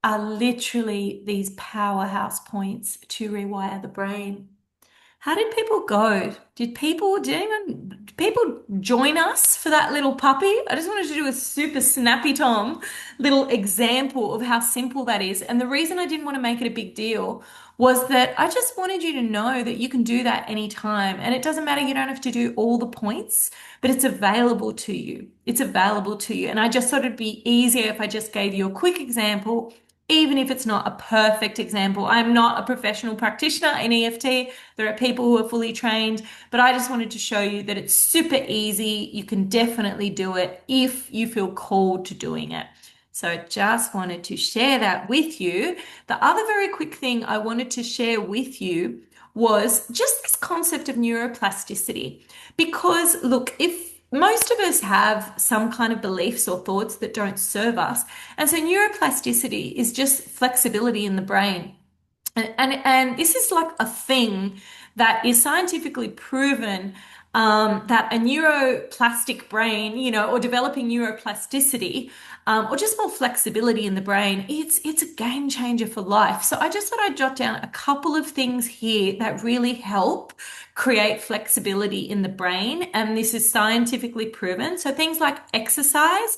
Speaker 1: are literally these powerhouse points to rewire the brain. How did people go? Did people join us for that little puppy? I just wanted to do a super snappy Tom little example of how simple that is. And the reason I didn't want to make it a big deal was that I just wanted you to know that you can do that anytime. And it doesn't matter, you don't have to do all the points, but it's available to you. It's available to you. And I just thought it'd be easier if I just gave you a quick example, even if it's not a perfect example. I'm not a professional practitioner in EFT. There are people who are fully trained, but I just wanted to show you that it's super easy. You can definitely do it if you feel called to doing it. So just wanted to share that with you. The other very quick thing I wanted to share with you was just this concept of neuroplasticity. Because look, if most of us have some kind of beliefs or thoughts that don't serve us. And so neuroplasticity is just flexibility in the brain. And this is like a thing that is scientifically proven that a neuroplastic brain, or developing neuroplasticity, or just more flexibility in the brain, it's a game changer for life. So I just thought I'd jot down a couple of things here that really help create flexibility in the brain, and this is scientifically proven. So things like exercise,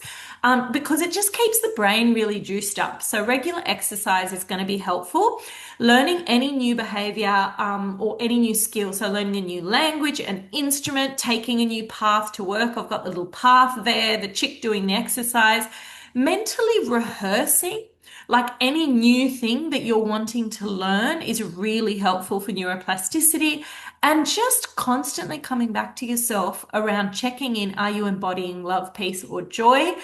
Speaker 1: because it just keeps the brain really juiced up. So regular exercise is going to be helpful. Learning any new behavior or any new skill. So learning a new language, an instrument, taking a new path to work. I've got the little path there, the chick doing the exercise. Mentally rehearsing like any new thing that you're wanting to learn is really helpful for neuroplasticity. And just constantly coming back to yourself around checking in, are you embodying love, peace, or joy?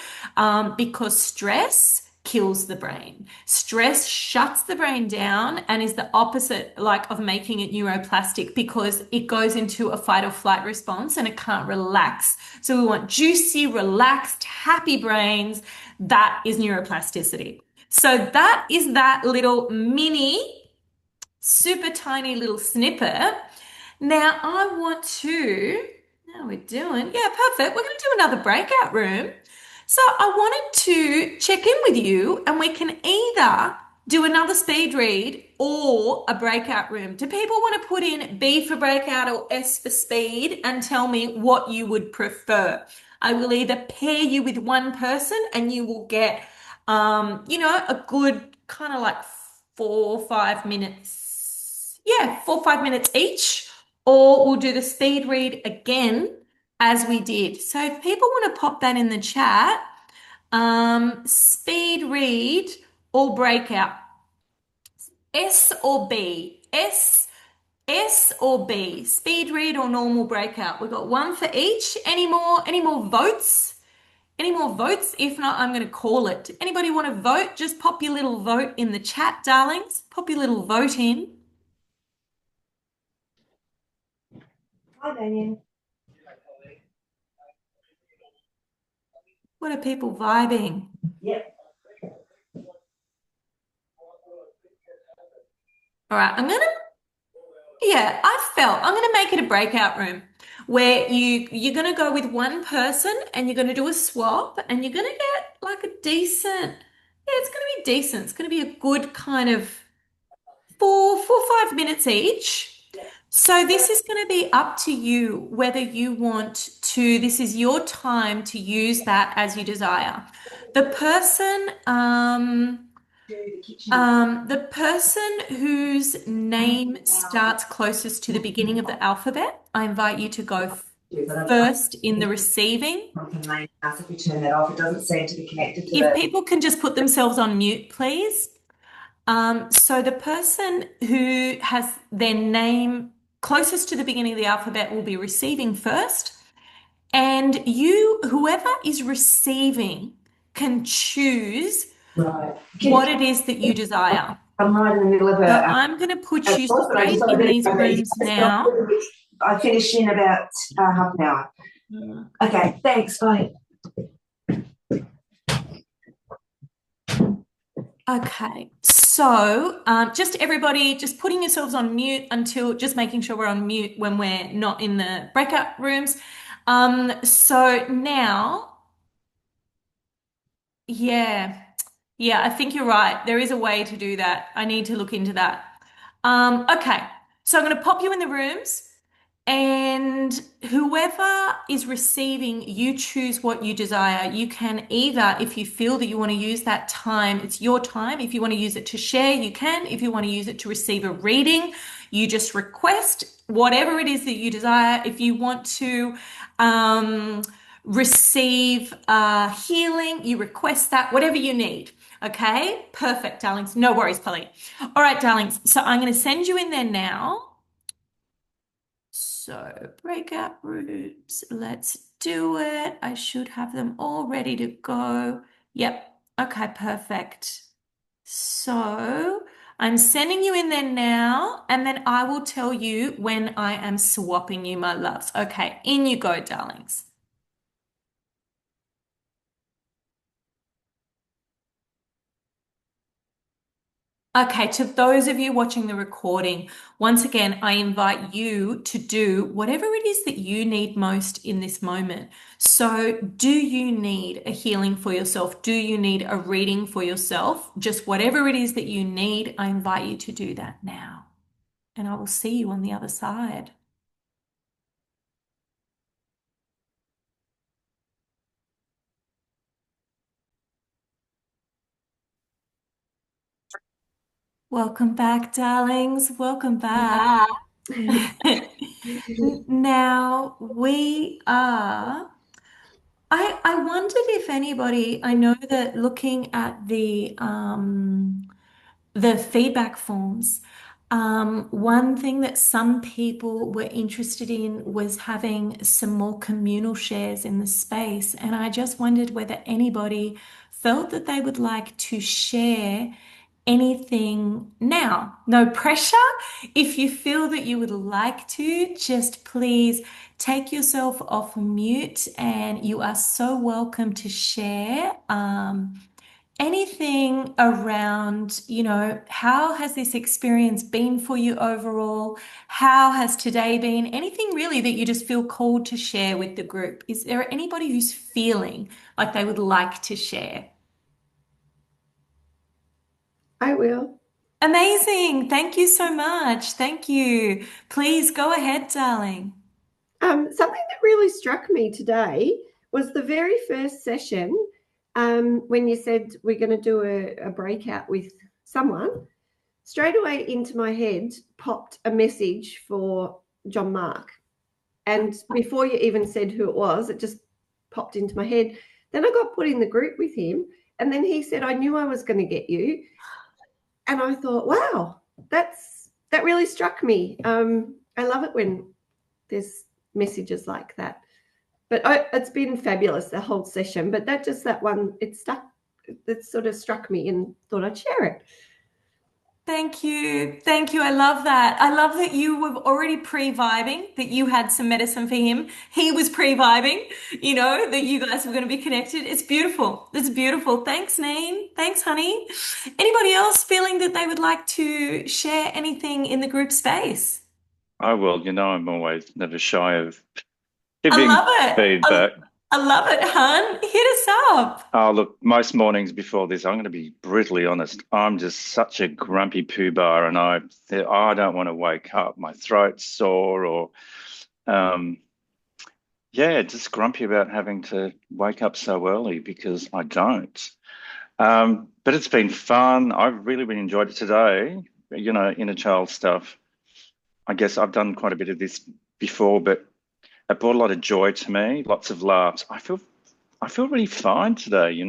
Speaker 1: Because stress kills the brain. Stress shuts the brain down and is the opposite like of making it neuroplastic, because it goes into a fight or flight response and it can't relax. So we want juicy, relaxed, happy brains. That is neuroplasticity. So that is that little mini, super tiny little snippet. Now I want to, how are we doing? Yeah, perfect. We're going to do another breakout room. So I wanted to check in with you, and we can either do another speed read or a breakout room. Do people want to put in B for breakout or S for speed and tell me what you would prefer? I will either pair you with one person and you will get, a good kind of like 4 or 5 minutes. Yeah, 4 or 5 minutes each, or we'll do the speed read again as we did. So if people want to pop that in the chat, speed read or breakout, S or B, S or B, speed read or normal breakout. We've got one for each. Any more votes? Any more votes? If not, I'm going to call it. Anybody want to vote? Just pop your little vote in the chat, darlings. Pop your little vote in.
Speaker 3: Hi, Damien.
Speaker 1: What are people vibing?
Speaker 3: Yep.
Speaker 1: All right, I'm gonna make it a breakout room where you're gonna go with one person and you're gonna do a swap, and you're gonna get like a decent, yeah, it's gonna be decent. It's gonna be a good kind of 5 minutes each. So this is going to be up to you whether you want to, this is your time to use that as you desire. The person, the person whose name starts closest to the beginning of the alphabet, I invite you to go first in the receiving.
Speaker 3: If we turn that off, it doesn't seem to be connected to
Speaker 1: If people can just put themselves on mute, please. So the person who has their name closest to the beginning of the alphabet will be receiving first. And whoever is receiving can choose
Speaker 3: Right.
Speaker 1: what it is that you desire.
Speaker 3: I'm right in the middle of
Speaker 1: So
Speaker 3: a
Speaker 1: I'm going to put you
Speaker 3: course, but I just
Speaker 1: straight
Speaker 3: thought
Speaker 1: in
Speaker 3: I'd
Speaker 1: these rooms now.
Speaker 3: I finish in about half an hour. Okay, thanks. Bye.
Speaker 1: Okay, so just everybody, just putting yourselves on mute until just making sure we're on mute when we're not in the breakout rooms. So now, yeah, I think you're right. There is a way to do that. I need to look into that. Okay, so I'm going to pop you in the rooms. And whoever is receiving, you choose what you desire. You can either, if you feel that you want to use that time, it's your time. If you want to use it to share, you can. If you want to use it to receive a reading, you just request whatever it is that you desire. If you want to receive healing, you request that, whatever you need. Okay, perfect, darlings. No worries, Polly. All right, darlings. So I'm going to send you in there now. So breakout rooms, let's do it. I should have them all ready to go. Yep. Okay, perfect. So I'm sending you in there now, and then I will tell you when I am swapping you, my loves. Okay, in you go, darlings. Okay, to those of you watching the recording, once again, I invite you to do whatever it is that you need most in this moment. So, do you need a healing for yourself? Do you need a reading for yourself? Just whatever it is that you need, I invite you to do that now. And I will see you on the other side. Welcome back, darlings. Welcome back. Now we are. I wondered if anybody, I know that looking at the feedback forms, one thing that some people were interested in was having some more communal shares in the space. And I just wondered whether anybody felt that they would like to share anything now. No pressure. If you feel that you would like to, just please take yourself off mute and you are so welcome to share. Anything around, how has this experience been for you overall? How has today been? Anything really that you just feel called to share with the group? Is there anybody who's feeling like they would like to share?
Speaker 4: I will.
Speaker 1: Amazing. Thank you so much. Thank you. Please go ahead, darling.
Speaker 4: Something that really struck me today was the very first session when you said we're going to do a breakout with someone. Straight away into my head popped a message for John Mark. And before you even said who it was, it just popped into my head. Then I got put in the group with him. And then he said, I knew I was going to get you. And I thought, wow, that really struck me. I love it when there's messages like that. But it's been fabulous, the whole session. But that one, it sort of struck me and thought I'd share it.
Speaker 1: Thank you. Thank you. I love that. I love that you were already pre-vibing, that you had some medicine for him. He was pre-vibing, that you guys were going to be connected. It's beautiful. It's beautiful. Thanks, Neen. Thanks, honey. Anybody else feeling that they would like to share anything in the group space?
Speaker 5: I will. I'm always never shy of
Speaker 1: I
Speaker 5: giving
Speaker 1: love it.
Speaker 5: feedback.
Speaker 1: I love it, hun. Hit us up.
Speaker 5: Oh, look, most mornings before this, I'm going to be brutally honest. I'm just such a grumpy poo-bar, and I don't want to wake up. My throat's sore, or just grumpy about having to wake up so early because I don't. But it's been fun. I've really enjoyed it today. Inner child stuff. I guess I've done quite a bit of this before, but it brought a lot of joy to me, lots of laughs. I feel really fine today,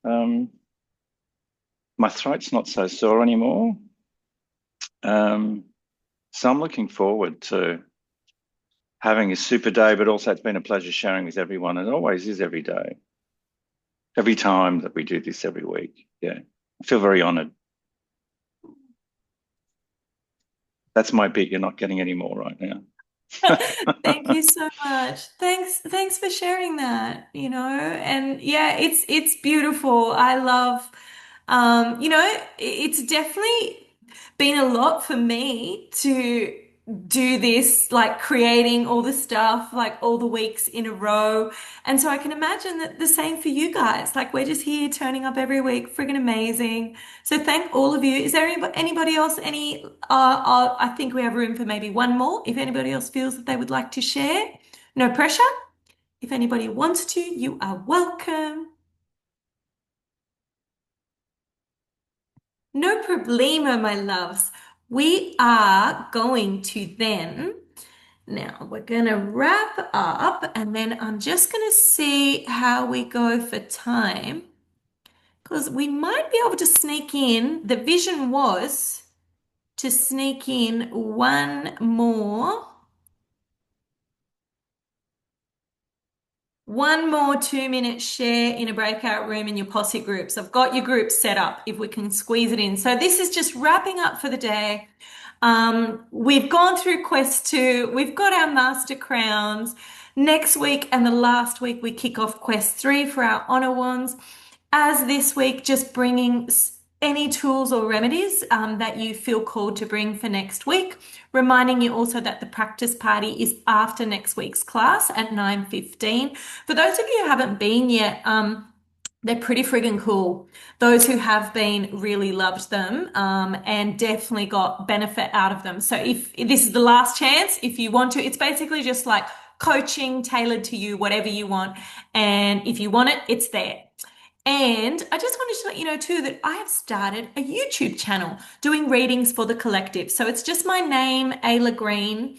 Speaker 5: my throat's not so sore anymore. So I'm looking forward to having a super day, but also it's been a pleasure sharing with everyone. It always is every day, every time that we do this every week. Yeah, I feel very honoured. That's my bit. You're not getting any more right now.
Speaker 1: Thank you so much. Thanks for sharing that, And yeah, it's beautiful. I love it's definitely been a lot for me to do this, like creating all the stuff, like all the weeks in a row. And so I can imagine that the same for you guys. Like we're just here turning up every week, friggin' amazing. So thank all of you. Is there anybody else? I think we have room for maybe one more. If anybody else feels that they would like to share, no pressure. If anybody wants to, you are welcome. No problemo, my loves. We are going to then, now we're going to wrap up and then I'm just going to see how we go for time because we might be able to sneak in. The vision was to sneak in one more 2-minute share in a breakout room in your posse groups. I've got your groups set up if we can squeeze it in. So this is just wrapping up for the day. We've gone through Quest 2. We've got our Master Crowns. Next week and the last week, we kick off Quest 3 for our Honor Wands. As this week, just bringing any tools or remedies that you feel called to bring for next week. Reminding you also that the practice party is after next week's class at 9:15. For those of you who haven't been yet, they're pretty friggin' cool. Those who have been really loved them and definitely got benefit out of them. So if this is the last chance, if you want to, it's basically just like coaching tailored to you, whatever you want. And if you want it, it's there. And I just wanted to let you know too that I have started a YouTube channel doing readings for the collective. So it's just my name, Aaila Greene.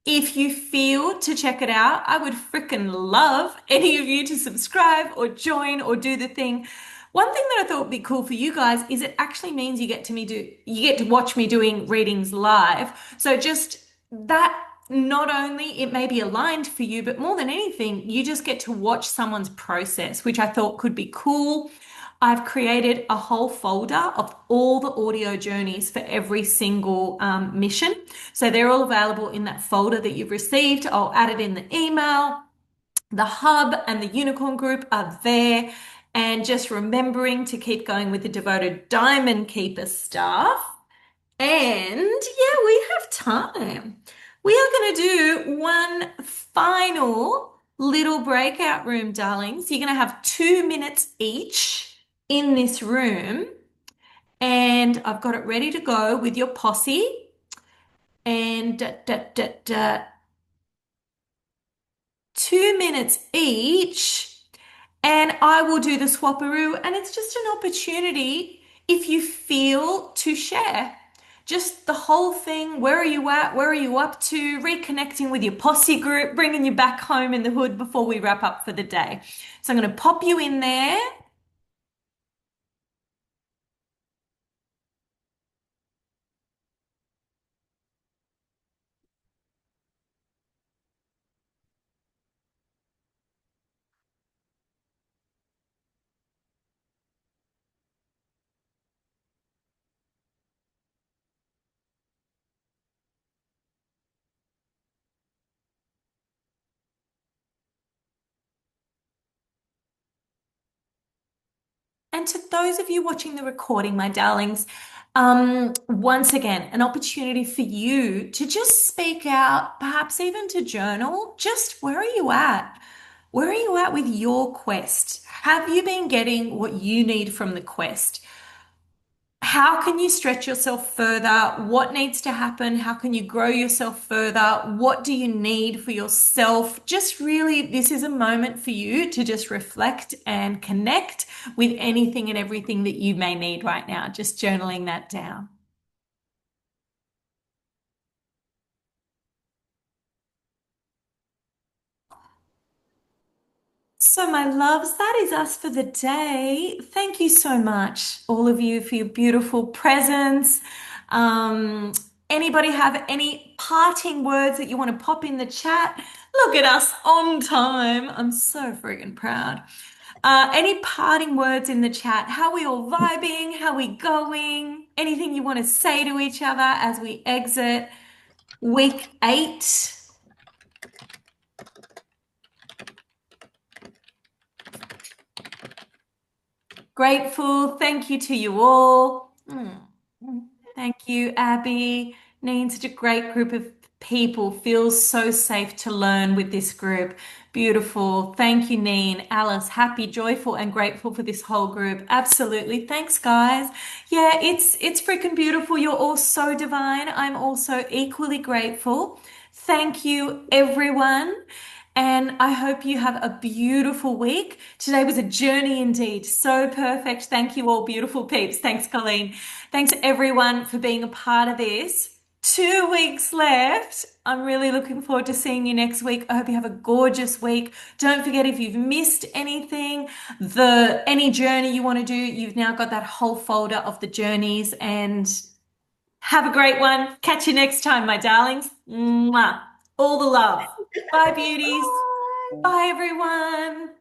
Speaker 1: If you feel to check it out, I would freaking love any of you to subscribe or join or do the thing. One thing that I thought would be cool for you guys is it actually means you get to watch me doing readings live. So just that, not only it may be aligned for you, but more than anything, you just get to watch someone's process, which I thought could be cool. I've created a whole folder of all the audio journeys for every single mission. So they're all available in that folder that you've received. I'll add it in the email. The hub and the unicorn group are there. And just remembering to keep going with the devoted diamond keeper stuff. And yeah, we have time. We are going to do one final little breakout room, darlings. You're going to have 2 minutes each in this room. And I've got it ready to go with your posse. And 2 minutes each. And I will do the swapperoo. And it's just an opportunity if you feel to share. Just the whole thing. Where are you at? Where are you up to? Reconnecting with your posse group, bringing you back home in the hood before we wrap up for the day. So I'm going to pop you in there. And to those of you watching the recording, my darlings, once again, an opportunity for you to just speak out, perhaps even to journal. Just where are you at? Where are you at with your quest? Have you been getting what you need from the quest? How can you stretch yourself further? What needs to happen? How can you grow yourself further? What do you need for yourself? Just really, this is a moment for you to just reflect and connect with anything and everything that you may need right now. Just journaling that down. So, my loves, that is us for the day. Thank you so much, all of you, for your beautiful presence. anybody have any parting words that you want to pop in the chat? Look at us on time. I'm so freaking proud. Any parting words in the chat? How are we all vibing? How are we going? Anything you want to say to each other as we exit week 8? Grateful. Thank you to you all. Thank you, Abby. Neen, such a great group of people. Feels so safe to learn with this group. Beautiful. Thank you, Neen. Alice, happy, joyful, and grateful for this whole group. Absolutely. Thanks, guys. Yeah, it's freaking beautiful. You're all so divine. I'm also equally grateful. Thank you, everyone. And I hope you have a beautiful week. Today was a journey indeed. So perfect. Thank you all, beautiful peeps. Thanks, Colleen. Thanks, everyone, for being a part of this. 2 weeks left. I'm really looking forward to seeing you next week. I hope you have a gorgeous week. Don't forget, if you've missed anything, any journey you want to do, you've now got that whole folder of the journeys. And have a great one. Catch you next time, my darlings. Mwah. All the love. Bye, beauties. Bye, everyone.